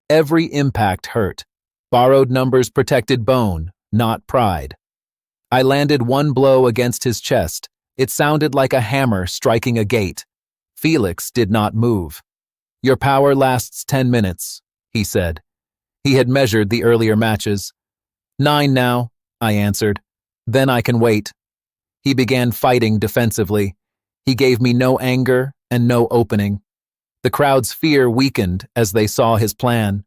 Every impact hurt. Borrowed numbers protected bone, not pride. I landed one blow against his chest. It sounded like a hammer striking a gate. Felix did not move. "Your power lasts 10 minutes, he said. He had measured the earlier matches. 9 now, I answered. Then I can wait. He began fighting defensively. He gave me no anger and no opening. The crowd's fear weakened as they saw his plan.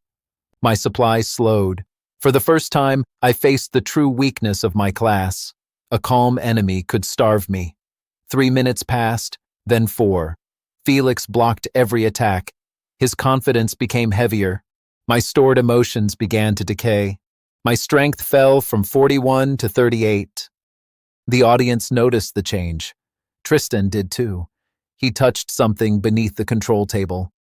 My supply slowed. For the first time, I faced the true weakness of my class. A calm enemy could starve me. 3 minutes passed, then 4. Felix blocked every attack. His confidence became heavier. My stored emotions began to decay. My strength fell from 41 to 38. The audience noticed the change. Tristan did too. He touched something beneath the control table.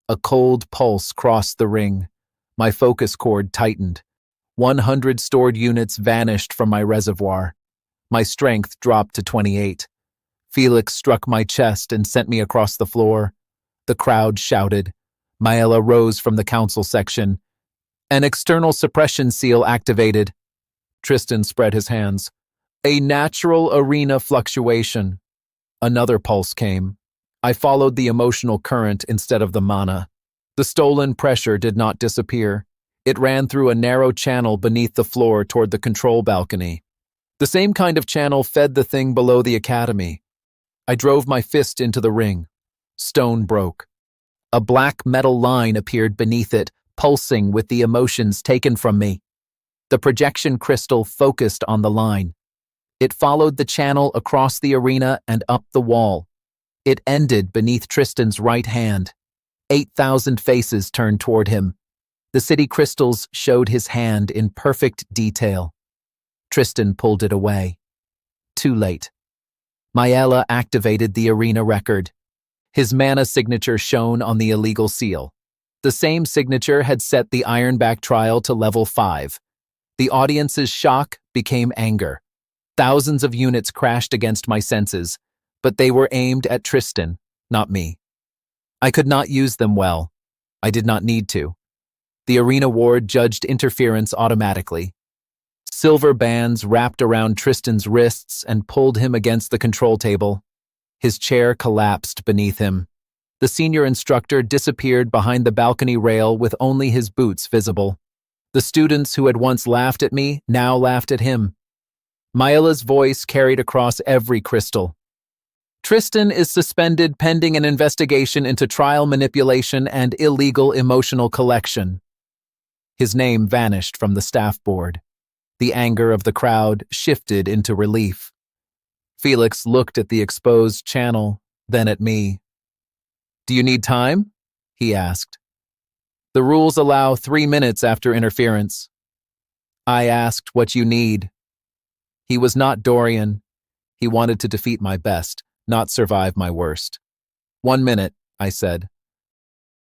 A cold pulse crossed the ring. My focus cord tightened. 100 stored units vanished from my reservoir. My strength dropped to 28. Felix struck my chest and sent me across the floor. The crowd shouted. Maela rose from the council section. An external suppression seal activated. Tristan spread his hands. A natural arena fluctuation. Another pulse came. I followed the emotional current instead of the mana. The stolen pressure did not disappear. It ran through a narrow channel beneath the floor toward the control balcony. The same kind of channel fed the thing below the academy. I drove my fist into the ring. Stone broke. A black metal line appeared beneath it, pulsing with the emotions taken from me. The projection crystal focused on the line. It followed the channel across the arena and up the wall. It ended beneath Tristan's right hand. 8,000 faces turned toward him. The city crystals showed his hand in perfect detail. Tristan pulled it away. Too late. Maela activated the arena record. His mana signature shone on the illegal seal. The same signature had set the Ironback trial to level 5. The audience's shock became anger. Thousands of units crashed against my senses, but they were aimed at Tristan, not me. I could not use them well. I did not need to. The arena ward judged interference automatically. Silver bands wrapped around Tristan's wrists and pulled him against the control table. His chair collapsed beneath him. The senior instructor disappeared behind the balcony rail with only his boots visible. The students who had once laughed at me now laughed at him. Myela's voice carried across every crystal. Tristan is suspended pending an investigation into trial manipulation and illegal emotional collection. His name vanished from the staff board. The anger of the crowd shifted into relief. Felix looked at the exposed channel, then at me. "Do you need time?" he asked. "The rules allow 3 minutes after interference." I asked what you need. He was not Dorian. He wanted to defeat my best, not survive my worst. 1 minute, I said.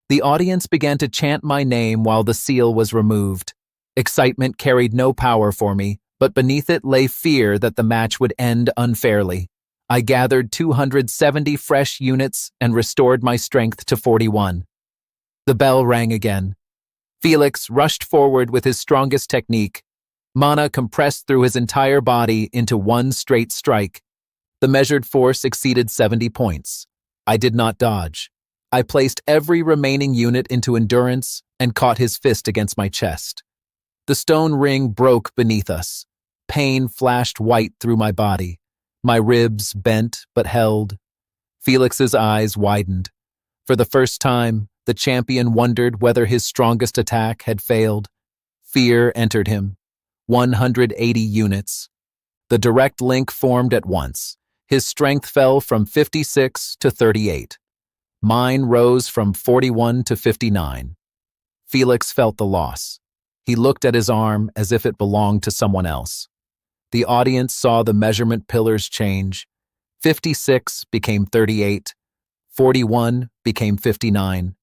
The audience began to chant my name while the seal was removed. Excitement carried no power for me, but beneath it lay fear that the match would end unfairly. I gathered 270 fresh units and restored my strength to 41. The bell rang again. Felix rushed forward with his strongest technique. Mana compressed through his entire body into one straight strike. The measured force exceeded 70 points. I did not dodge. I placed every remaining unit into endurance and caught his fist against my chest. The stone ring broke beneath us. Pain flashed white through my body. My ribs bent but held. Felix's eyes widened. For the first time, the champion wondered whether his strongest attack had failed. Fear entered him. 180 units. The direct link formed at once. His strength fell from 56 to 38. Mine rose from 41 to 59. Felix felt the loss. He looked at his arm as if it belonged to someone else. The audience saw the measurement pillars change. 56 became 38. 41 became 59.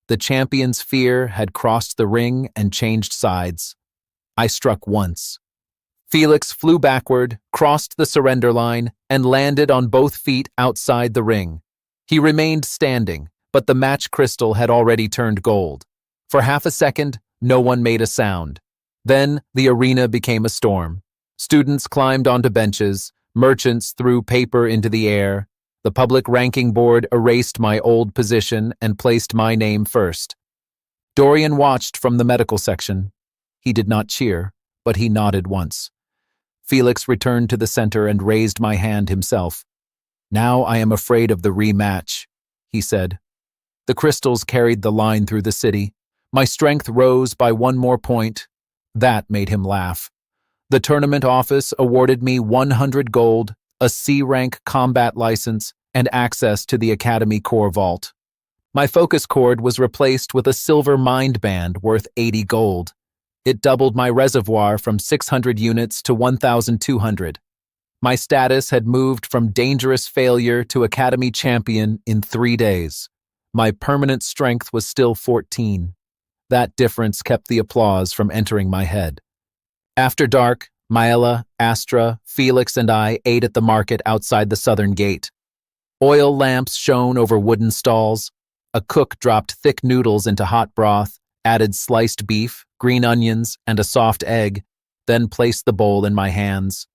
The champion's fear had crossed the ring and changed sides. I struck once. Felix flew backward, crossed the surrender line, and landed on both feet outside the ring. He remained standing, but the match crystal had already turned gold. For half a second, no one made a sound. Then the arena became a storm. Students climbed onto benches, merchants threw paper into the air. The public ranking board erased my old position and placed my name first. Dorian watched from the medical section. He did not cheer, but he nodded once. Felix returned to the center and raised my hand himself. "Now I am afraid of the rematch," he said. The crystals carried the line through the city. My strength rose by 1 more point. That made him laugh. The tournament office awarded me 100 gold, a C-rank combat license, and access to the Academy Core Vault. My focus cord was replaced with a silver mind band worth 80 gold. It doubled my reservoir from 600 units to 1,200. My status had moved from dangerous failure to Academy champion in 3 days. My permanent strength was still 14. That difference kept the applause from entering my head. After dark, Myela, Astra, Felix, and I ate at the market outside the southern gate. Oil lamps shone over wooden stalls. A cook dropped thick noodles into hot broth, added sliced beef, green onions, and a soft egg, then placed the bowl in my hands.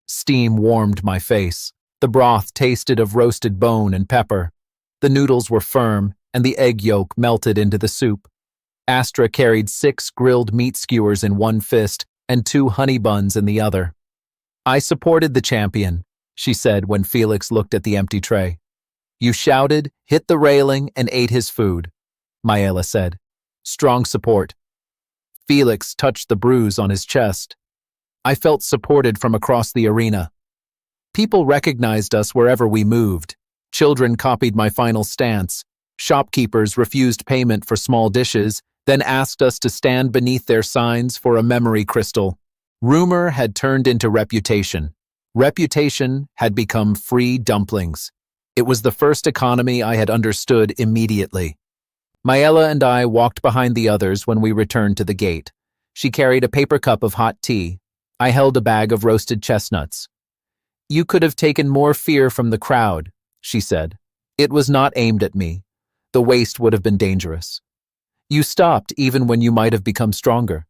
Steam warmed my face. The broth tasted of roasted bone and pepper. The noodles were firm, and the egg yolk melted into the soup. Astra carried 6 grilled meat skewers in one fist and 2 honey buns in the other. "I supported the champion," she said when Felix looked at the empty tray. "You shouted, hit the railing, and ate his food," Myela said. "Strong support." Felix touched the bruise on his chest. I felt supported from across the arena. People recognized us wherever we moved. Children copied my final stance. Shopkeepers refused payment for small dishes, then asked us to stand beneath their signs for a memory crystal. Rumor had turned into reputation. Reputation had become free dumplings. It was the first economy I had understood immediately. Myela and I walked behind the others when we returned to the gate. She carried a paper cup of hot tea. I held a bag of roasted chestnuts. "You could have taken more fear from the crowd," she said. "It was not aimed at me. The waste would have been dangerous. You stopped even when you might have become stronger.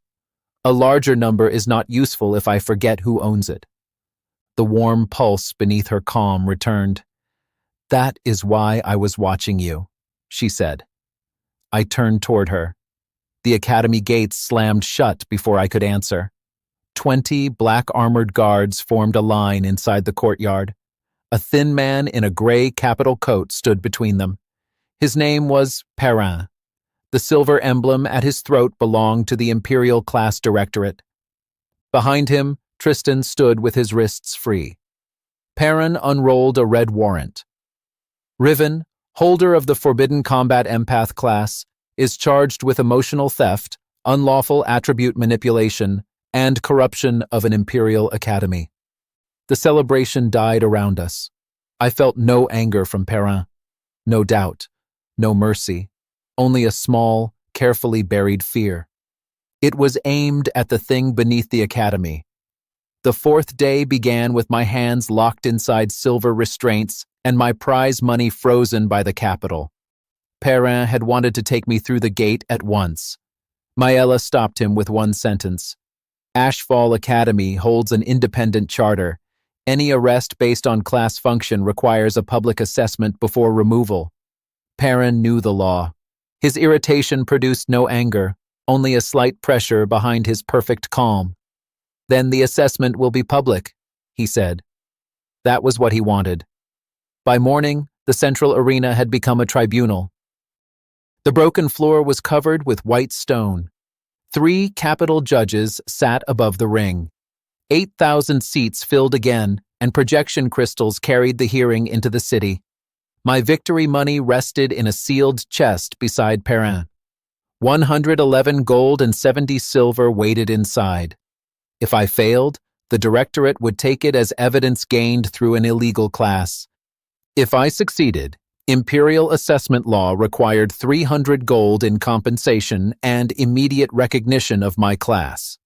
A larger number is not useful if I forget who owns it." The warm pulse beneath her calm returned. "That is why I was watching you," she said. I turned toward her. The academy gates slammed shut before I could answer. 20 black-armored guards formed a line inside the courtyard. A thin man in a gray capital coat stood between them. His name was Perrin. The silver emblem at his throat belonged to the Imperial Class Directorate. Behind him, Tristan stood with his wrists free. Perrin unrolled a red warrant. Riven, holder of the Forbidden Combat Empath class, is charged with emotional theft, unlawful attribute manipulation, and corruption of an Imperial Academy. The celebration died around us. I felt no anger from Perrin, no doubt, no mercy, only a small, carefully buried fear. It was aimed at the thing beneath the academy. The fourth day began with my hands locked inside silver restraints and my prize money frozen by the capital. Perrin had wanted to take me through the gate at once. Maella stopped him with one sentence. Ashfall Academy holds an independent charter. Any arrest based on class function requires a public assessment before removal. Perrin knew the law. His irritation produced no anger, only a slight pressure behind his perfect calm. "Then the assessment will be public," he said. That was what he wanted. By morning, the central arena had become a tribunal. The broken floor was covered with white stone. 3 capital judges sat above the ring. 8,000 seats filled again, and projection crystals carried the hearing into the city. My victory money rested in a sealed chest beside Perrin. 111 gold and 70 silver waited inside. If I failed, the directorate would take it as evidence gained through an illegal class. If I succeeded, Imperial assessment law required 300 gold in compensation and immediate recognition of my class.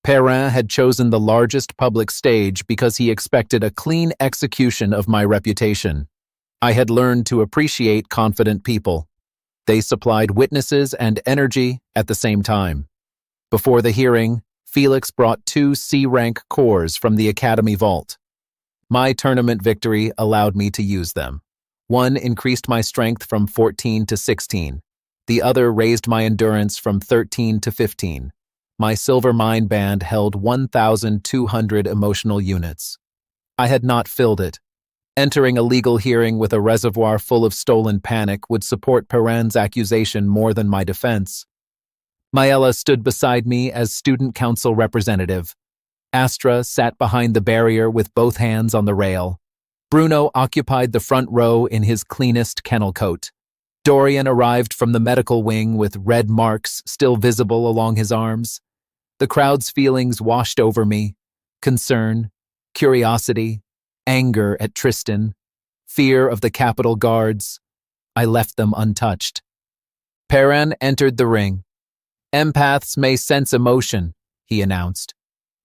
Perrin had chosen the largest public stage because he expected a clean execution of my reputation. I had learned to appreciate confident people. They supplied witnesses and energy at the same time. Before the hearing, Felix brought 2 C-rank cores from the Academy vault. My tournament victory allowed me to use them. One increased my strength from 14 to 16. The other raised my endurance from 13 to 15. My silver mind band held 1,200 emotional units. I had not filled it. Entering a legal hearing with a reservoir full of stolen panic would support Perrin's accusation more than my defense. Maella stood beside me as student council representative. Astra sat behind the barrier with both hands on the rail. Bruno occupied the front row in his cleanest kennel coat. Dorian arrived from the medical wing with red marks still visible along his arms. The crowd's feelings washed over me. Concern, curiosity, anger at Tristan, fear of the Capitol guards. I left them untouched. Perrin entered the ring. "Empaths may sense emotion," he announced.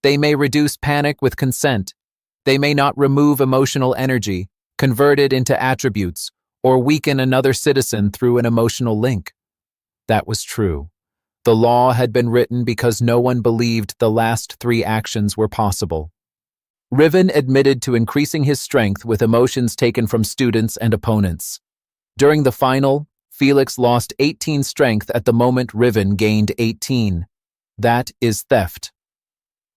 "They may reduce panic with consent. They may not remove emotional energy, convert it into attributes, or weaken another citizen through an emotional link." That was true. The law had been written because no one believed the last 3 actions were possible. Riven admitted to increasing his strength with emotions taken from students and opponents. During the final, Felix lost 18 strength at the moment Riven gained 18. That is theft.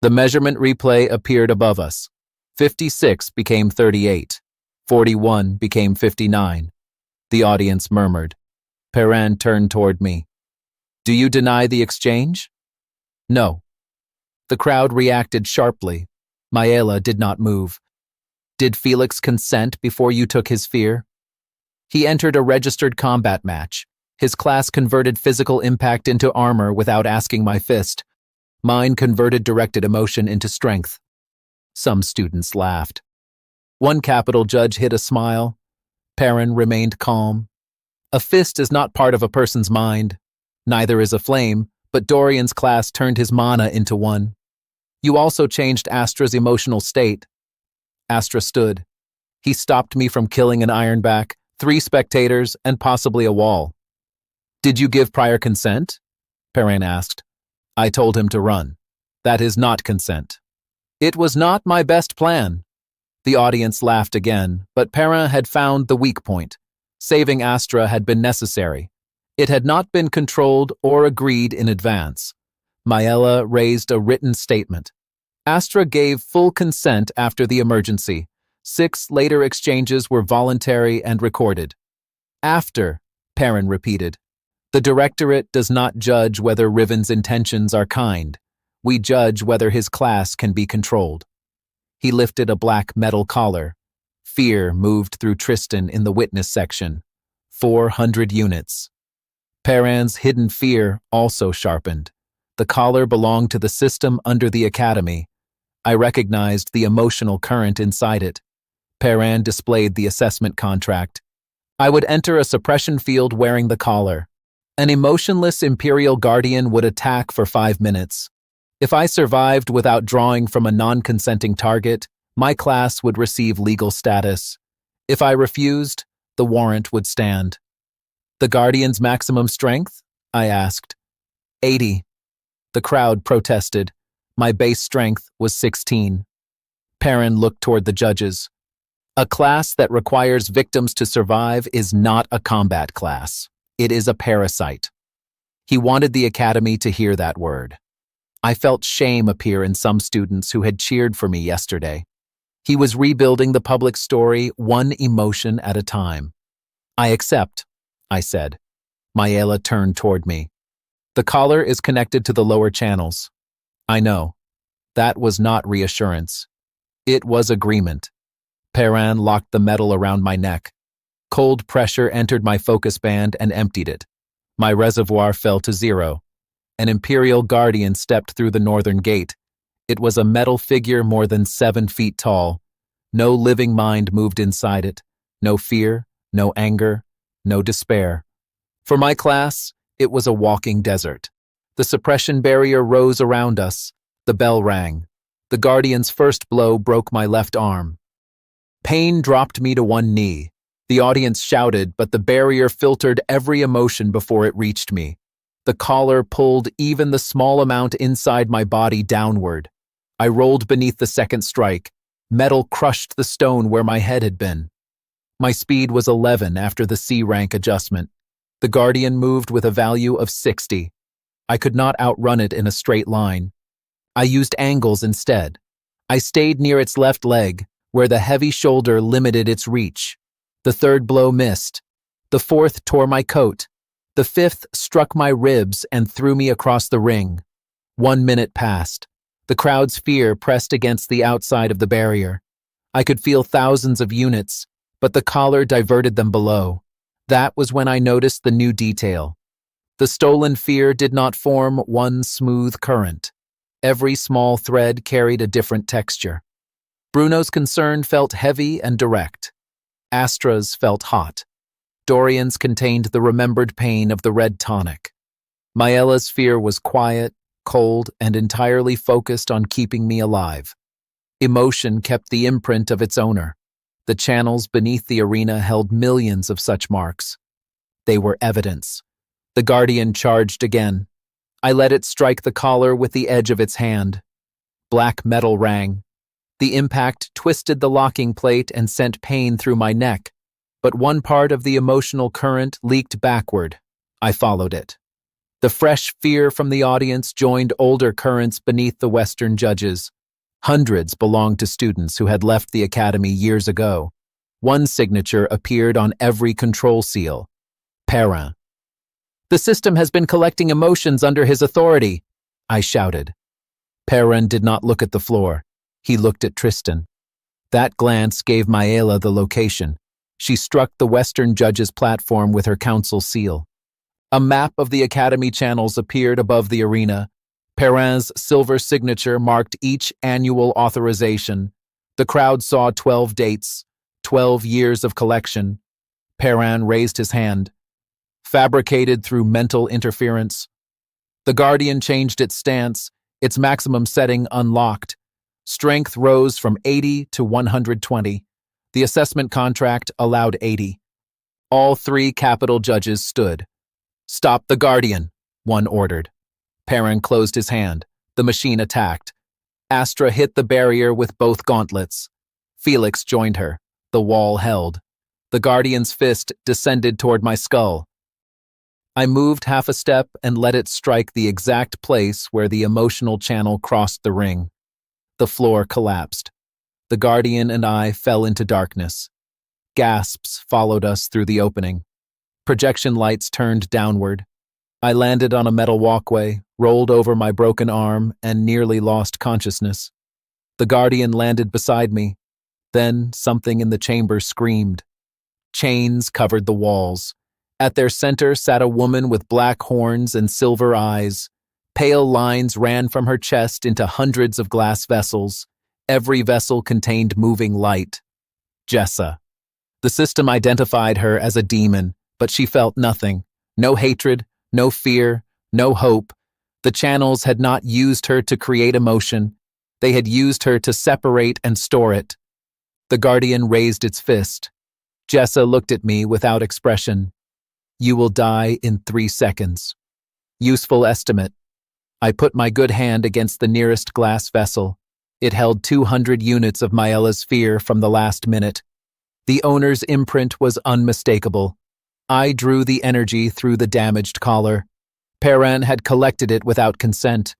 The measurement replay appeared above us. 56 became 38. 41 became 59. The audience murmured. Perrin turned toward me. "Do you deny the exchange?" "No." The crowd reacted sharply. Maella did not move. "Did Felix consent before you took his fear?" "He entered a registered combat match. His class converted physical impact into armor without asking my fist. Mine converted directed emotion into strength." Some students laughed. One capital judge hid a smile. Perrin remained calm. "A fist is not part of a person's mind. Neither is a flame, but Dorian's class turned his mana into one. You also changed Astra's emotional state." Astra stood. "He stopped me from killing an Ironback, 3 spectators, and possibly a wall." "Did you give prior consent?" Perrin asked. "I told him to run. That is not consent." "It was not my best plan." The audience laughed again, but Perrin had found the weak point. Saving Astra had been necessary. It had not been controlled or agreed in advance. Maella raised a written statement. Astra gave full consent after the emergency. 6 later exchanges were voluntary and recorded. After, Perrin repeated. The Directorate does not judge whether Riven's intentions are kind. We judge whether his class can be controlled. He lifted a black metal collar. Fear moved through Tristan in the witness section. 400 units. Perrin's hidden fear also sharpened. The collar belonged to the system under the Academy. I recognized the emotional current inside it. Perrin displayed the assessment contract. I would enter a suppression field wearing the collar. An emotionless Imperial Guardian would attack for 5 minutes. If I survived without drawing from a non-consenting target, my class would receive legal status. If I refused, the warrant would stand. The Guardian's maximum strength? I asked. 80. The crowd protested. My base strength was 16. Perrin looked toward the judges. A class that requires victims to survive is not a combat class. It is a parasite. He wanted the Academy to hear that word. I felt shame appear in some students who had cheered for me yesterday. He was rebuilding the public story one emotion at a time. I accept, I said. Maella turned toward me. The collar is connected to the lower channels. I know. That was not reassurance. It was agreement. Perrin locked the metal around my neck. Cold pressure entered my focus band and emptied it. My reservoir fell to 0. An Imperial Guardian stepped through the northern gate. It was a metal figure more than 7 feet tall. No living mind moved inside it. No fear, no anger, no despair. For my class, it was a walking desert. The suppression barrier rose around us. The bell rang. The Guardian's first blow broke my left arm. Pain dropped me to one knee. The audience shouted, but the barrier filtered every emotion before it reached me. The collar pulled even the small amount inside my body downward. I rolled beneath the second strike. Metal crushed the stone where my head had been. My speed was 11 after the C rank adjustment. The Guardian moved with a value of 60. I could not outrun it in a straight line. I used angles instead. I stayed near its left leg, where the heavy shoulder limited its reach. The third blow missed. The fourth tore my coat. The fifth struck my ribs and threw me across the ring. 1 minute passed. The crowd's fear pressed against the outside of the barrier. I could feel thousands of units, but the collar diverted them below. That was when I noticed the new detail. The stolen fear did not form one smooth current. Every small thread carried a different texture. Bruno's concern felt heavy and direct. Astra's felt hot. Dorian's contained the remembered pain of the red tonic. Maella's fear was quiet, cold, and entirely focused on keeping me alive. Emotion kept the imprint of its owner. The channels beneath the arena held millions of such marks. They were evidence. The Guardian charged again. I let it strike the collar with the edge of its hand. Black metal rang. The impact twisted the locking plate and sent pain through my neck, but one part of the emotional current leaked backward. I followed it. The fresh fear from the audience joined older currents beneath the Western judges. Hundreds belonged to students who had left the academy years ago. One signature appeared on every control seal. Perrin. The system has been collecting emotions under his authority, I shouted. Perrin did not look at the floor. He looked at Tristan. That glance gave Maella the location. She struck the Western judge's platform with her council seal. A map of the academy channels appeared above the arena. Perrin's silver signature marked each annual authorization. The crowd saw 12 dates, 12 years of collection. Perrin raised his hand. Fabricated through mental interference. The Guardian changed its stance, its maximum setting unlocked. Strength rose from 80 to 120. The assessment contract allowed 80. All 3 capital judges stood. Stop the Guardian, one ordered. Perrin closed his hand. The machine attacked. Astra hit the barrier with both gauntlets. Felix joined her. The wall held. The Guardian's fist descended toward my skull. I moved half a step and let it strike the exact place where the emotional channel crossed the ring. The floor collapsed. The Guardian and I fell into darkness. Gasps followed us through the opening. Projection lights turned downward. I landed on a metal walkway, rolled over my broken arm, and nearly lost consciousness. The Guardian landed beside me. Then something in the chamber screamed. Chains covered the walls. At their center sat a woman with black horns and silver eyes. Pale lines ran from her chest into hundreds of glass vessels. Every vessel contained moving light. Jessa. The system identified her as a demon, but she felt nothing. No hatred, no fear, no hope. The channels had not used her to create emotion. They had used her to separate and store it. The Guardian raised its fist. Jessa looked at me without expression. You will die in 3 seconds. Useful estimate. I put my good hand against the nearest glass vessel. It held 200 units of Maella's fear from the last minute. The owner's imprint was unmistakable. I drew the energy through the damaged collar. Perrin had collected it without consent.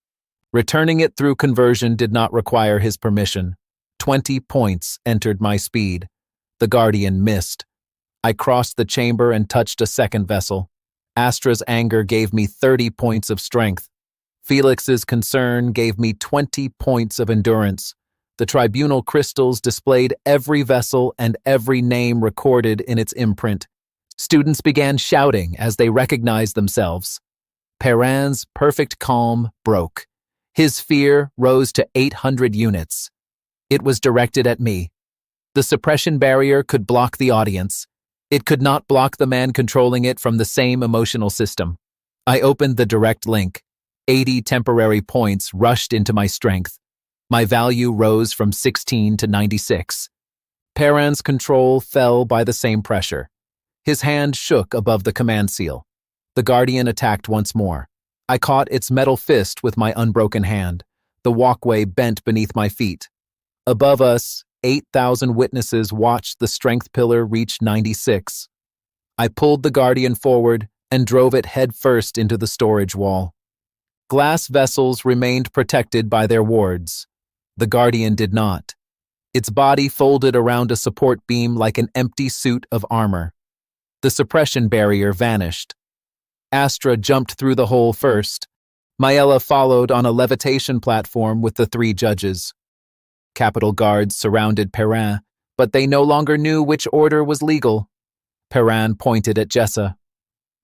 Returning it through conversion did not require his permission. 20 points entered my speed. The Guardian missed. I crossed the chamber and touched a second vessel. Astra's anger gave me 30 points of strength. Felix's concern gave me 20 points of endurance. The tribunal crystals displayed every vessel and every name recorded in its imprint. Students began shouting as they recognized themselves. Perrin's perfect calm broke. His fear rose to 800 units. It was directed at me. The suppression barrier could block the audience. It could not block the man controlling it from the same emotional system. I opened the direct link. 80 temporary points rushed into my strength. My value rose from 16 to 96. Perrin's control fell by the same pressure. His hand shook above the command seal. The Guardian attacked once more. I caught its metal fist with my unbroken hand. The walkway bent beneath my feet. Above us, 8,000 witnesses watched the strength pillar reach 96. I pulled the Guardian forward and drove it headfirst into the storage wall. Glass vessels remained protected by their wards. The Guardian did not. Its body folded around a support beam like an empty suit of armor. The suppression barrier vanished. Astra jumped through the hole first. Maella followed on a levitation platform with the 3 judges. Capitol guards surrounded Perrin, but they no longer knew which order was legal. Perrin pointed at Jessa.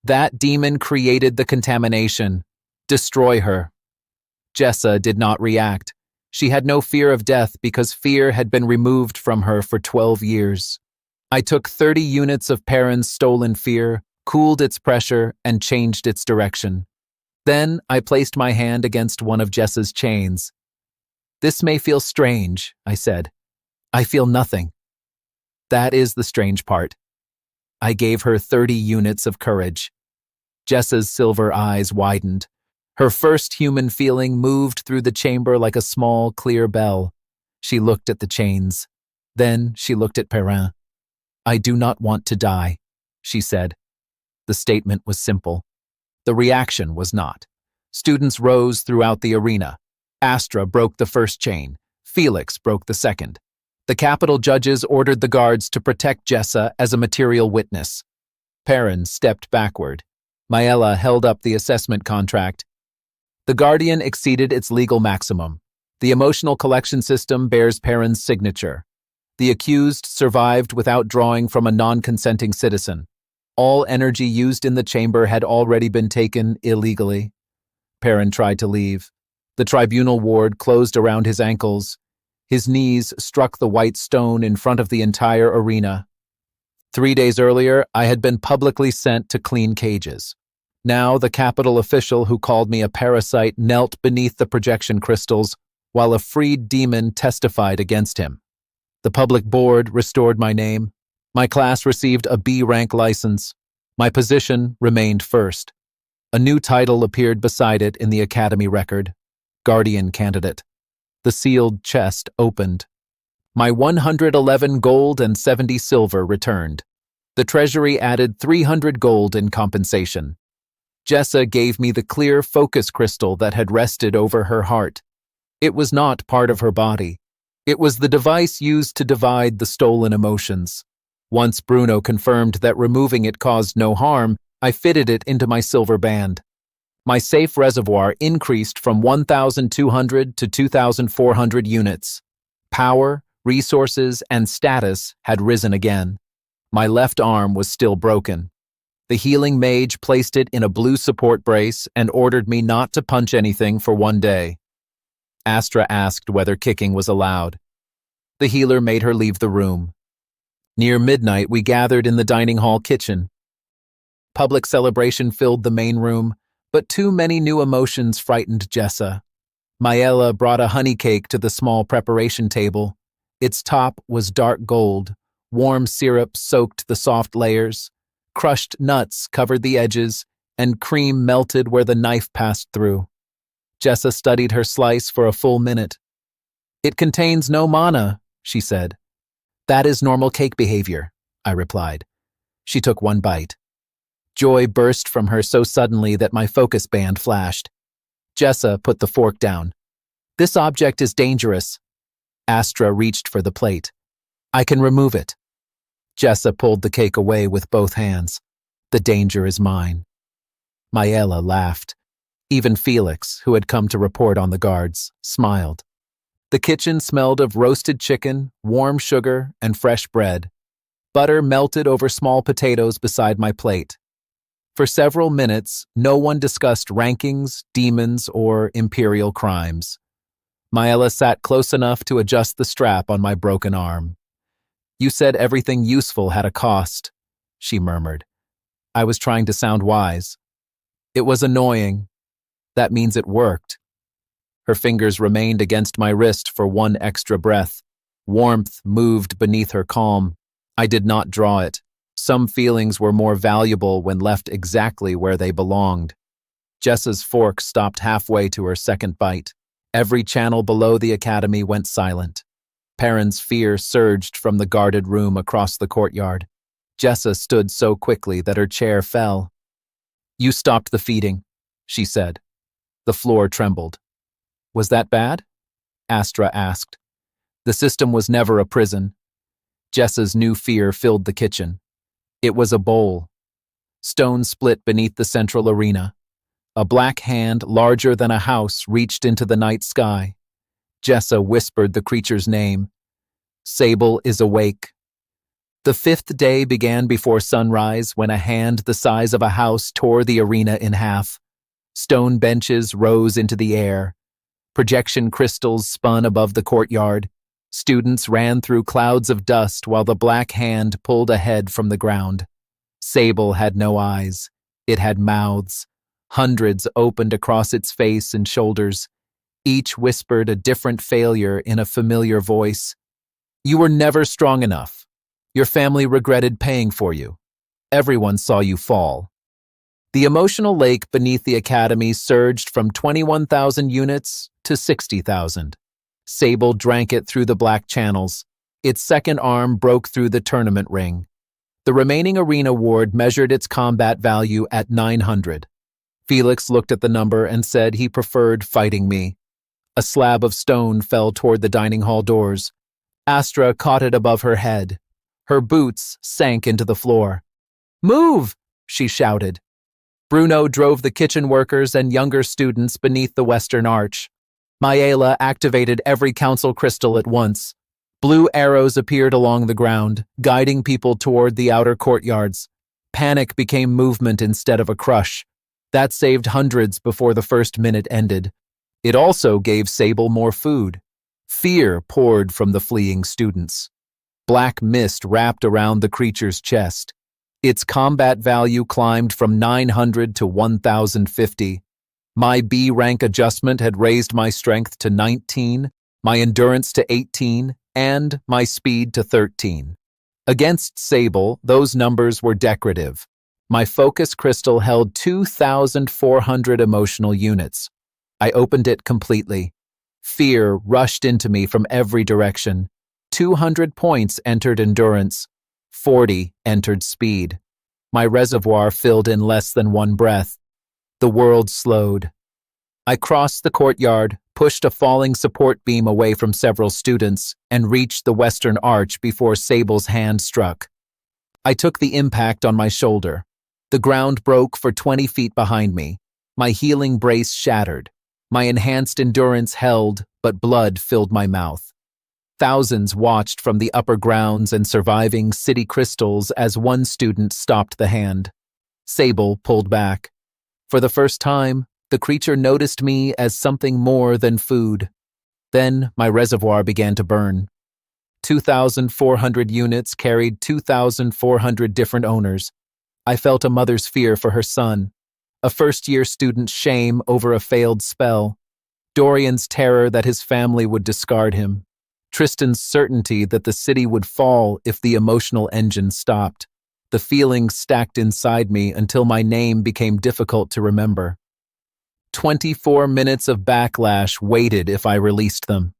That demon created the contamination. Destroy her. Jessa did not react. She had no fear of death because fear had been removed from her for 12 years. I took 30 units of Perrin's stolen fear, cooled its pressure, and changed its direction. Then I placed my hand against one of Jessa's chains. This may feel strange, I said. I feel nothing. That is the strange part. I gave her 30 units of courage. Jessa's silver eyes widened. Her first human feeling moved through the chamber like a small, clear bell. She looked at the chains. Then she looked at Perrin. I do not want to die, she said. The statement was simple. The reaction was not. Students rose throughout the arena. Astra broke the first chain. Felix broke the second. The Capitol judges ordered the guards to protect Jessa as a material witness. Perrin stepped backward. Maella held up the assessment contract. The Guardian exceeded its legal maximum. The emotional collection system bears Perrin's signature. The accused survived without drawing from a non-consenting citizen. All energy used in the chamber had already been taken illegally. Perrin tried to leave. The tribunal ward closed around his ankles. His knees struck the white stone in front of the entire arena. 3 days earlier, I had been publicly sent to clean cages. Now the Capitol official who called me a parasite knelt beneath the projection crystals while a freed demon testified against him. The public board restored my name. My class received a B-rank license. My position remained first. A new title appeared beside it in the Academy record. Guardian candidate. The sealed chest opened. My 111 gold and 70 silver returned. The treasury added 300 gold in compensation. Jessa gave me the clear focus crystal that had rested over her heart. It was not part of her body. It was the device used to divide the stolen emotions. Once Bruno confirmed that removing it caused no harm, I fitted it into my silver band. My safe reservoir increased from 1,200 to 2,400 units. Power, resources, and status had risen again. My left arm was still broken. The healing mage placed it in a blue support brace and ordered me not to punch anything for one day. Astra asked whether kicking was allowed. The healer made her leave the room. Near midnight, we gathered in the dining hall kitchen. Public celebration filled the main room, but too many new emotions frightened Jessa. Maela brought a honey cake to the small preparation table. Its top was dark gold. Warm syrup soaked the soft layers. Crushed nuts covered the edges, and cream melted where the knife passed through. Jessa studied her slice for a full minute. "It contains no mana," she said. "That is normal cake behavior," I replied. She took one bite. Joy burst from her so suddenly that my focus band flashed. Jessa put the fork down. "This object is dangerous." Astra reached for the plate. "I can remove it." Jessa pulled the cake away with both hands. "The danger is mine." Maela laughed. Even Felix, who had come to report on the guards, smiled. The kitchen smelled of roasted chicken, warm sugar, and fresh bread. Butter melted over small potatoes beside my plate. For several minutes, no one discussed rankings, demons, or imperial crimes. Maela sat close enough to adjust the strap on my broken arm. "You said everything useful had a cost," she murmured. I was trying to sound wise. "It was annoying. That means it worked." Her fingers remained against my wrist for one extra breath. Warmth moved beneath her calm. I did not draw it. Some feelings were more valuable when left exactly where they belonged. Jessa's fork stopped halfway to her second bite. Every channel below the academy went silent. Perrin's fear surged from the guarded room across the courtyard. Jessa stood so quickly that her chair fell. "You stopped the feeding," she said. The floor trembled. "Was that bad?" Astra asked. The system was never a prison. Jessa's new fear filled the kitchen. It was a bowl. Stone split beneath the central arena. A black hand, larger than a house, reached into the night sky. Jessa whispered the creature's name. "Sable is awake." The fifth day began before sunrise when a hand the size of a house tore the arena in half. Stone benches rose into the air. Projection crystals spun above the courtyard. Students ran through clouds of dust while the black hand pulled a head from the ground. Sable had no eyes. It had mouths. Hundreds opened across its face and shoulders. Each whispered a different failure in a familiar voice. "You were never strong enough. Your family regretted paying for you. Everyone saw you fall." The emotional lake beneath the academy surged from 21,000 units to 60,000. Sable drank it through the black channels. Its second arm broke through the tournament ring. The remaining arena ward measured its combat value at 900. Felix looked at the number and said he preferred fighting me. A slab of stone fell toward the dining hall doors. Astra caught it above her head. Her boots sank into the floor. "Move!" she shouted. Bruno drove the kitchen workers and younger students beneath the western arch. Maela activated every council crystal at once. Blue arrows appeared along the ground, guiding people toward the outer courtyards. Panic became movement instead of a crush. That saved hundreds before the first minute ended. It also gave Sable more food. Fear poured from the fleeing students. Black mist wrapped around the creature's chest. Its combat value climbed from 900 to 1,050. My B rank adjustment had raised my strength to 19, my endurance to 18, and my speed to 13. Against Sable, those numbers were decorative. My focus crystal held 2,400 emotional units. I opened it completely. Fear rushed into me from every direction. 200 points entered endurance. 40 entered speed. My reservoir filled in less than one breath. The world slowed. I crossed the courtyard, pushed a falling support beam away from several students, and reached the western arch before Sable's hand struck. I took the impact on my shoulder. The ground broke for 20 feet behind me. My healing brace shattered. My enhanced endurance held, but blood filled my mouth. Thousands watched from the upper grounds and surviving city crystals as one student stopped the hand. Sable pulled back. For the first time, the creature noticed me as something more than food. Then my reservoir began to burn. 2,400 units carried 2,400 different owners. I felt a mother's fear for her son, a first-year student's shame over a failed spell, Dorian's terror that his family would discard him, Tristan's certainty that the city would fall if the emotional engine stopped. The feelings stacked inside me until my name became difficult to remember. 24 minutes of backlash waited if I released them.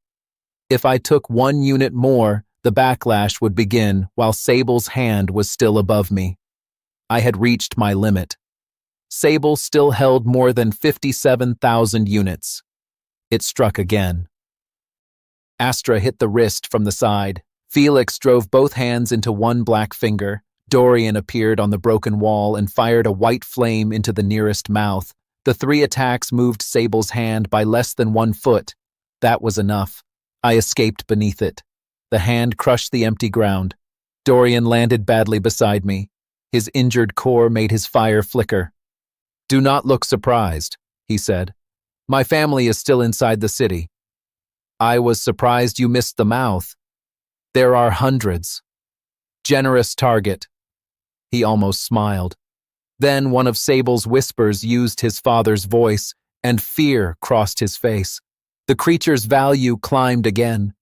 If I took 1 unit more, the backlash would begin while Sable's hand was still above me. I had reached my limit. Sable still held more than 57,000 units. It struck again. Astra hit the wrist from the side. Felix drove both hands into one black finger. Dorian appeared on the broken wall and fired a white flame into the nearest mouth. The 3 attacks moved Sable's hand by less than 1 foot. That was enough. I escaped beneath it. The hand crushed the empty ground. Dorian landed badly beside me. His injured core made his fire flicker. "Do not look surprised," he said. "My family is still inside the city." "I was surprised you missed the mouth. There are hundreds. Generous target." He almost smiled. Then one of Sable's whispers used his father's voice, and fear crossed his face. The creature's value climbed again.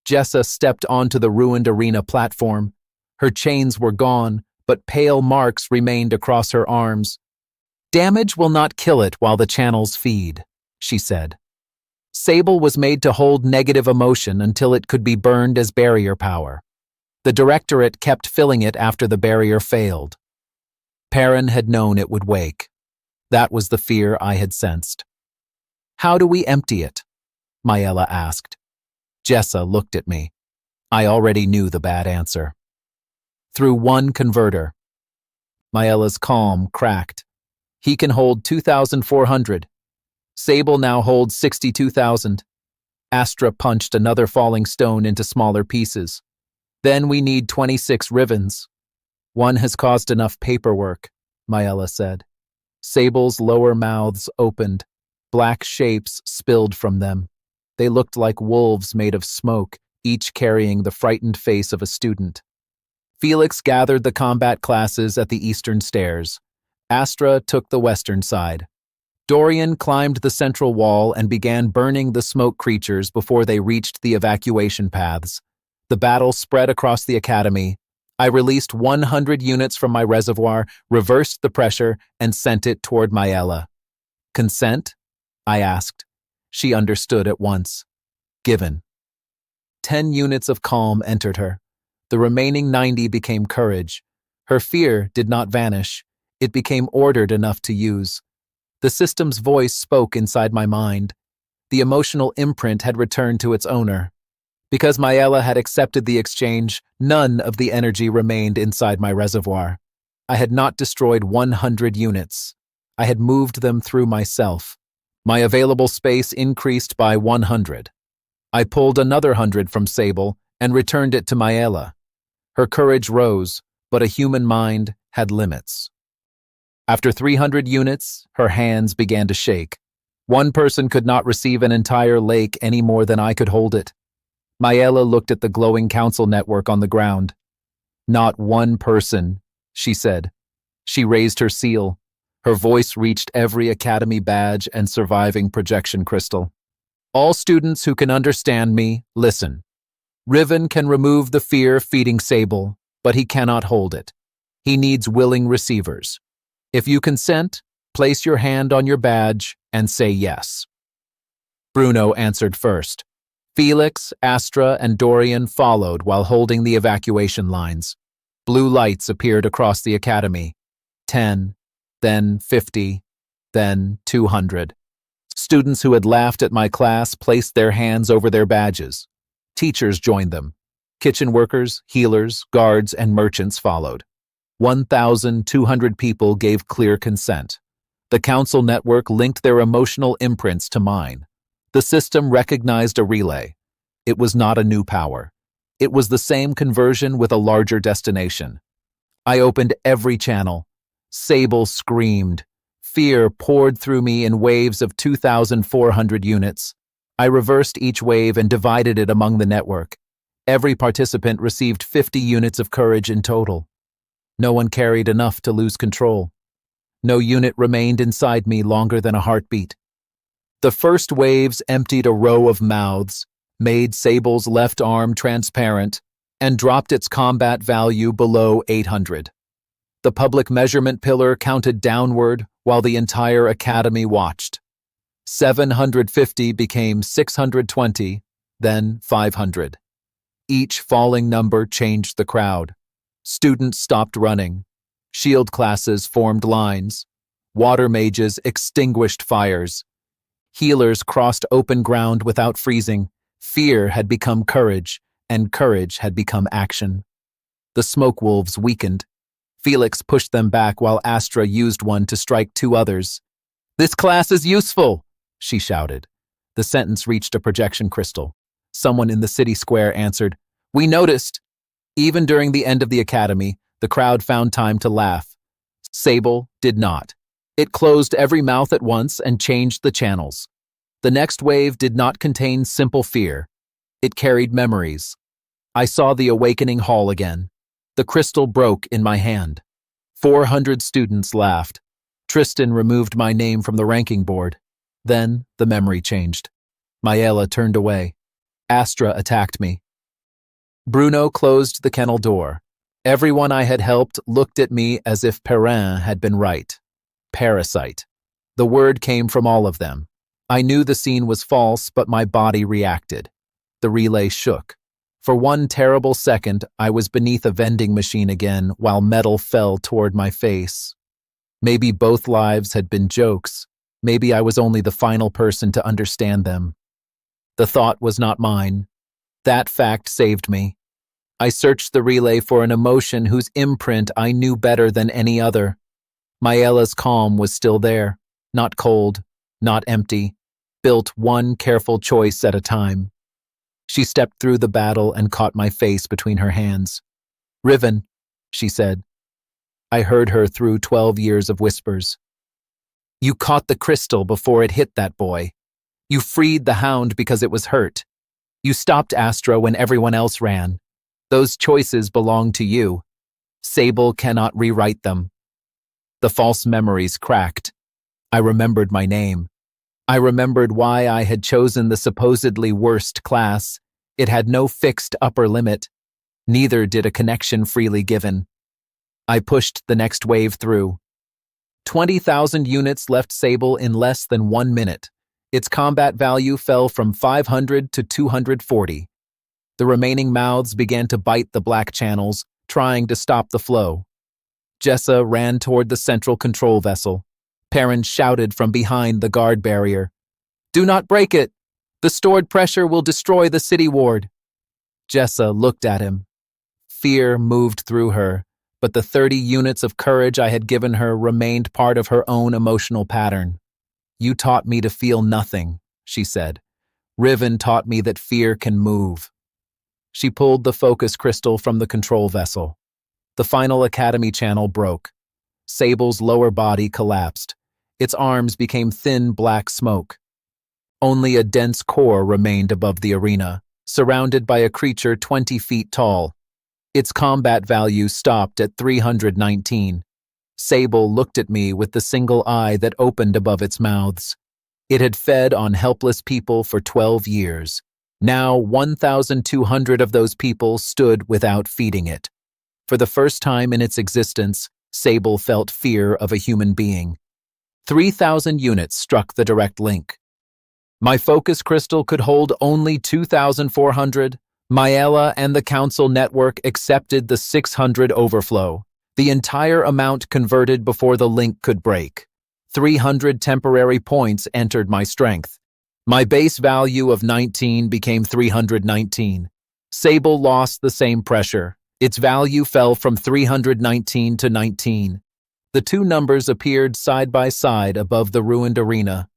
Jessa stepped onto the ruined arena platform. Her chains were gone, but pale marks remained across her arms. "Damage will not kill it while the channels feed," she said. Sable was made to hold negative emotion until it could be burned as barrier power. The Directorate kept filling it after the barrier failed. Perrin had known it would wake. That was the fear I had sensed. "How do we empty it?" Maella asked. Jessa looked at me. I already knew the bad answer. "Through one converter." Maella's calm cracked. "He can hold 2,400. Sable now holds 62,000. Astra punched another falling stone into smaller pieces. "Then we need 26 rivens." "One has caused enough paperwork," Maella said. Sable's lower mouths opened. Black shapes spilled from them. They looked like wolves made of smoke, each carrying the frightened face of a student. Felix gathered the combat classes at the eastern stairs. Astra took the western side. Dorian climbed the central wall and began burning the smoke creatures before they reached the evacuation paths. The battle spread across the academy. I released 100 units from my reservoir, reversed the pressure, and sent it toward Maella. "Consent?" I asked. She understood at once. "Given." 10 units of calm entered her. The remaining 90 became courage. Her fear did not vanish. It became ordered enough to use. The system's voice spoke inside my mind. The emotional imprint had returned to its owner. Because Maella had accepted the exchange, none of the energy remained inside my reservoir. I had not destroyed 100 units. I had moved them through myself. My available space increased by 100. I pulled another 100 from Sable and returned it to Maella. Her courage rose, but a human mind had limits. After 300 units, her hands began to shake. One person could not receive an entire lake any more than I could hold it. Maella looked at the glowing council network on the ground. "Not one person," she said. She raised her seal. Her voice reached every academy badge and surviving projection crystal. "All students who can understand me, listen. Riven can remove the fear feeding Sable, but he cannot hold it. He needs willing receivers. If you consent, place your hand on your badge and say yes." Bruno answered first. Felix, Astra, and Dorian followed while holding the evacuation lines. Blue lights appeared across the academy. 10, then 50, then 200. Students who had laughed at my class placed their hands over their badges. Teachers joined them. Kitchen workers, healers, guards, and merchants followed. 1,200 people gave clear consent. The council network linked their emotional imprints to mine. The system recognized a relay. It was not a new power. It was the same conversion with a larger destination. I opened every channel. Sable screamed. Fear poured through me in waves of 2,400 units. I reversed each wave and divided it among the network. Every participant received 50 units of courage in total. No one carried enough to lose control. No unit remained inside me longer than a heartbeat. The first waves emptied a row of mouths, made Sable's left arm transparent, and dropped its combat value below 800. The public measurement pillar counted downward while the entire academy watched. 750 became 620, then 500. Each falling number changed the crowd. Students stopped running. Shield classes formed lines. Water mages extinguished fires. Healers crossed open ground without freezing. Fear had become courage, and courage had become action. The smoke wolves weakened. Felix pushed them back while Astra used one to strike two others. "This class is useful," she shouted. The sentence reached a projection crystal. Someone in the city square answered, "We noticed." Even during the end of the academy, the crowd found time to laugh. Sable did not. It closed every mouth at once and changed the channels. The next wave did not contain simple fear. It carried memories. I saw the awakening hall again. The crystal broke in my hand. 400 students laughed. Tristan removed my name from the ranking board. Then the memory changed. Maela turned away. Astra attacked me. Bruno closed the kennel door. Everyone I had helped looked at me as if Perrin had been right. Parasite. The word came from all of them. I knew the scene was false, but my body reacted. The relay shook. For one terrible second, I was beneath a vending machine again while metal fell toward my face. Maybe both lives had been jokes. Maybe I was only the final person to understand them. The thought was not mine. That fact saved me. I searched the relay for an emotion whose imprint I knew better than any other. Maela's calm was still there, not cold, not empty, built one careful choice at a time. She stepped through the battle and caught my face between her hands. "Riven," she said. I heard her through 12 years of whispers. "You caught the crystal before it hit that boy. You freed the hound because it was hurt. You stopped Astra when everyone else ran. Those choices belong to you. Sable cannot rewrite them." The false memories cracked. I remembered my name. I remembered why I had chosen the supposedly worst class. It had no fixed upper limit. Neither did a connection freely given. I pushed the next wave through. 20,000 units left Sable in less than 1 minute. Its combat value fell from 500 to 240. The remaining mouths began to bite the black channels, trying to stop the flow. Jessa ran toward the central control vessel. Perrin shouted from behind the guard barrier, "Do not break it! The stored pressure will destroy the city ward." Jessa looked at him. Fear moved through her, but the 30 units of courage I had given her remained part of her own emotional pattern. "You taught me to feel nothing," she said. "Riven taught me that fear can move." She pulled the focus crystal from the control vessel. The final academy channel broke. Sable's lower body collapsed. Its arms became thin black smoke. Only a dense core remained above the arena, surrounded by a creature 20 feet tall. Its combat value stopped at 319. Sable looked at me with the single eye that opened above its mouths. It had fed on helpless people for 12 years. Now 1,200 of those people stood without feeding it. For the first time in its existence, Sable felt fear of a human being. 3,000 units struck the direct link. My focus crystal could hold only 2,400. Maela and the council network accepted the 600 overflow. The entire amount converted before the link could break. 300 temporary points entered my strength. My base value of 19 became 319. Sable lost the same pressure. Its value fell from 319 to 19. The two numbers appeared side by side above the ruined arena.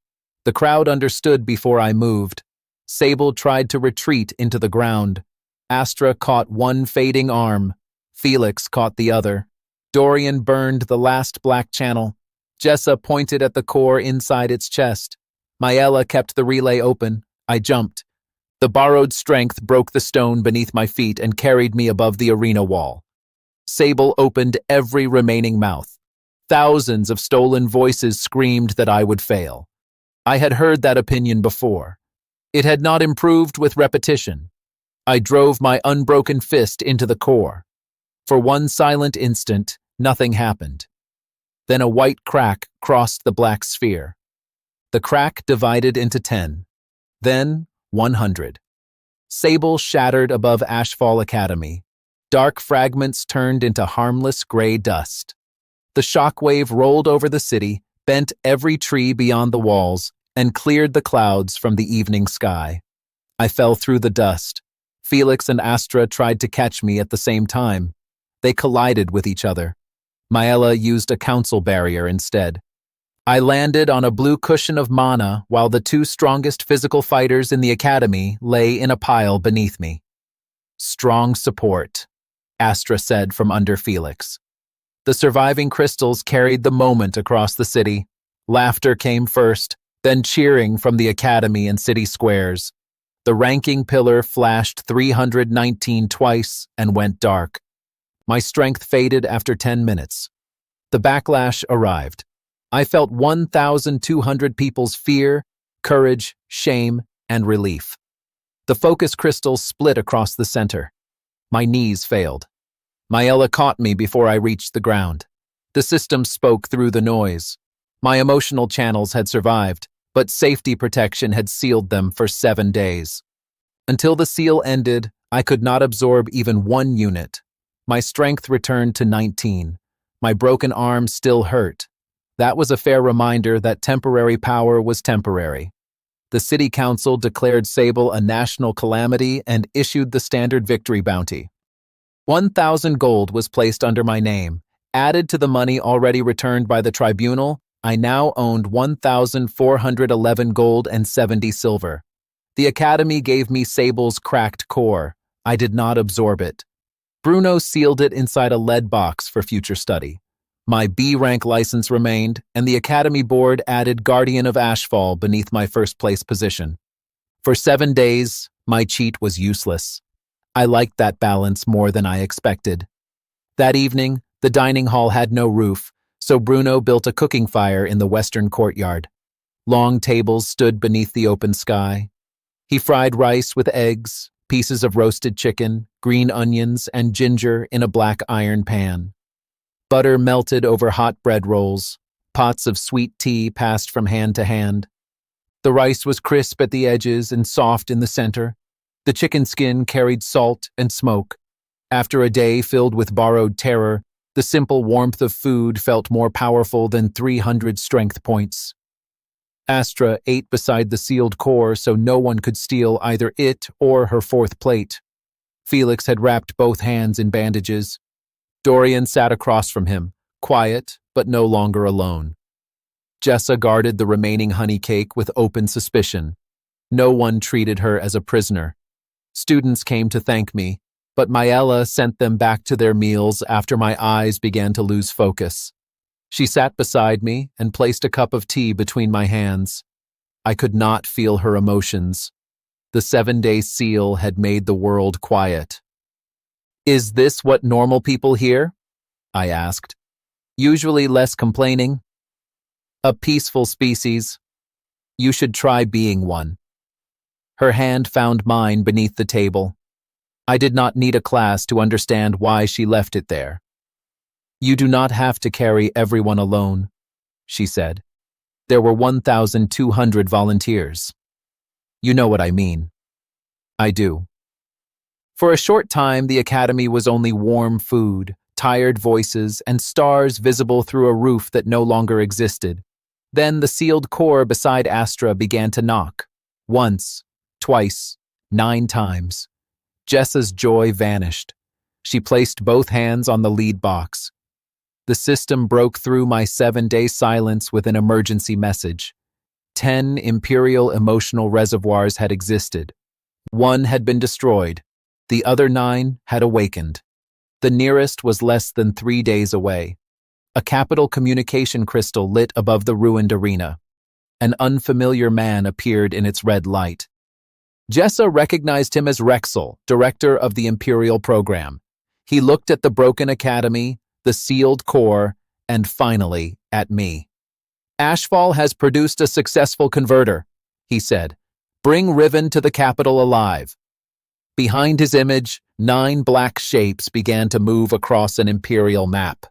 The crowd understood before I moved. Sable tried to retreat into the ground. Astra caught one fading arm. Felix caught the other. Dorian burned the last black channel. Jessa pointed at the core inside its chest. Maela kept the relay open. I jumped. The borrowed strength broke the stone beneath my feet and carried me above the arena wall. Sable opened every remaining mouth. Thousands of stolen voices screamed that I would fail. I had heard that opinion before. It had not improved with repetition. I drove my unbroken fist into the core. For one silent instant, nothing happened. Then a white crack crossed the black sphere. The crack divided into 10. Then 100. Sable shattered above Ashfall Academy. Dark fragments turned into harmless gray dust. The shockwave rolled over the city, bent every tree beyond the walls, and cleared the clouds from the evening sky. I fell through the dust. Felix and Astra tried to catch me at the same time. They collided with each other. Maela used a council barrier instead. I landed on a blue cushion of mana while the two strongest physical fighters in the academy lay in a pile beneath me. Strong support, Astra said from under Felix. The surviving crystals carried the moment across the city. Laughter came first, then cheering from the academy and city squares. The ranking pillar flashed 319 twice and went dark. My strength faded after 10 minutes. The backlash arrived. I felt 1,200 people's fear, courage, shame, and relief. The focus crystals split across the center. My knees failed. Maela caught me before I reached the ground. The system spoke through the noise. My emotional channels had survived, but safety protection had sealed them for 7 days. Until the seal ended, I could not absorb even one unit. My strength returned to 19. My broken arm still hurt. That was a fair reminder that temporary power was temporary. The city council declared Sable a national calamity and issued the standard victory bounty. 1,000 gold was placed under my name. Added to the money already returned by the tribunal, I now owned 1,411 gold and 70 silver. The academy gave me Sable's cracked core. I did not absorb it. Bruno sealed it inside a lead box for future study. My B-rank license remained, and the Academy Board added Guardian of Ashfall beneath my first-place position. For 7 days, my cheat was useless. I liked that balance more than I expected. That evening, the dining hall had no roof, so Bruno built a cooking fire in the western courtyard. Long tables stood beneath the open sky. He fried rice with eggs, pieces of roasted chicken, green onions, and ginger in a black iron pan. Butter melted over hot bread rolls. Pots of sweet tea passed from hand to hand. The rice was crisp at the edges and soft in the center. The chicken skin carried salt and smoke. After a day filled with borrowed terror, the simple warmth of food felt more powerful than 300 strength points. Astra ate beside the sealed core so no one could steal either it or her fourth plate. Felix had wrapped both hands in bandages. Dorian sat across from him, quiet but no longer alone. Jessa guarded the remaining honey cake with open suspicion. No one treated her as a prisoner. Students came to thank me, but Maela sent them back to their meals after my eyes began to lose focus. She sat beside me and placed a cup of tea between my hands. I could not feel her emotions. The 7-day seal had made the world quiet. "Is this what normal people hear?" I asked. "Usually less complaining." "A peaceful species. You should try being one." Her hand found mine beneath the table. I did not need a class to understand why she left it there. "You do not have to carry everyone alone," she said. "There were 1,200 volunteers." You know what I mean. I do. For a short time, the academy was only warm food, tired voices, and stars visible through a roof that no longer existed. Then the sealed core beside Astra began to knock. Once, twice, 9 times. Jessa's joy vanished. She placed both hands on the lead box. The system broke through my 7-day silence with an emergency message. 10 Imperial emotional reservoirs had existed. 1 had been destroyed. The other 9 had awakened. The nearest was less than 3 days away. A capital communication crystal lit above the ruined arena. An unfamiliar man appeared in its red light. Jessa recognized him as Rexel, director of the Imperial program. He looked at the broken academy, the sealed core, and finally at me. Ashfall has produced a successful converter, he said. Bring Riven to the capital alive. Behind his image, 9 black shapes began to move across an Imperial map.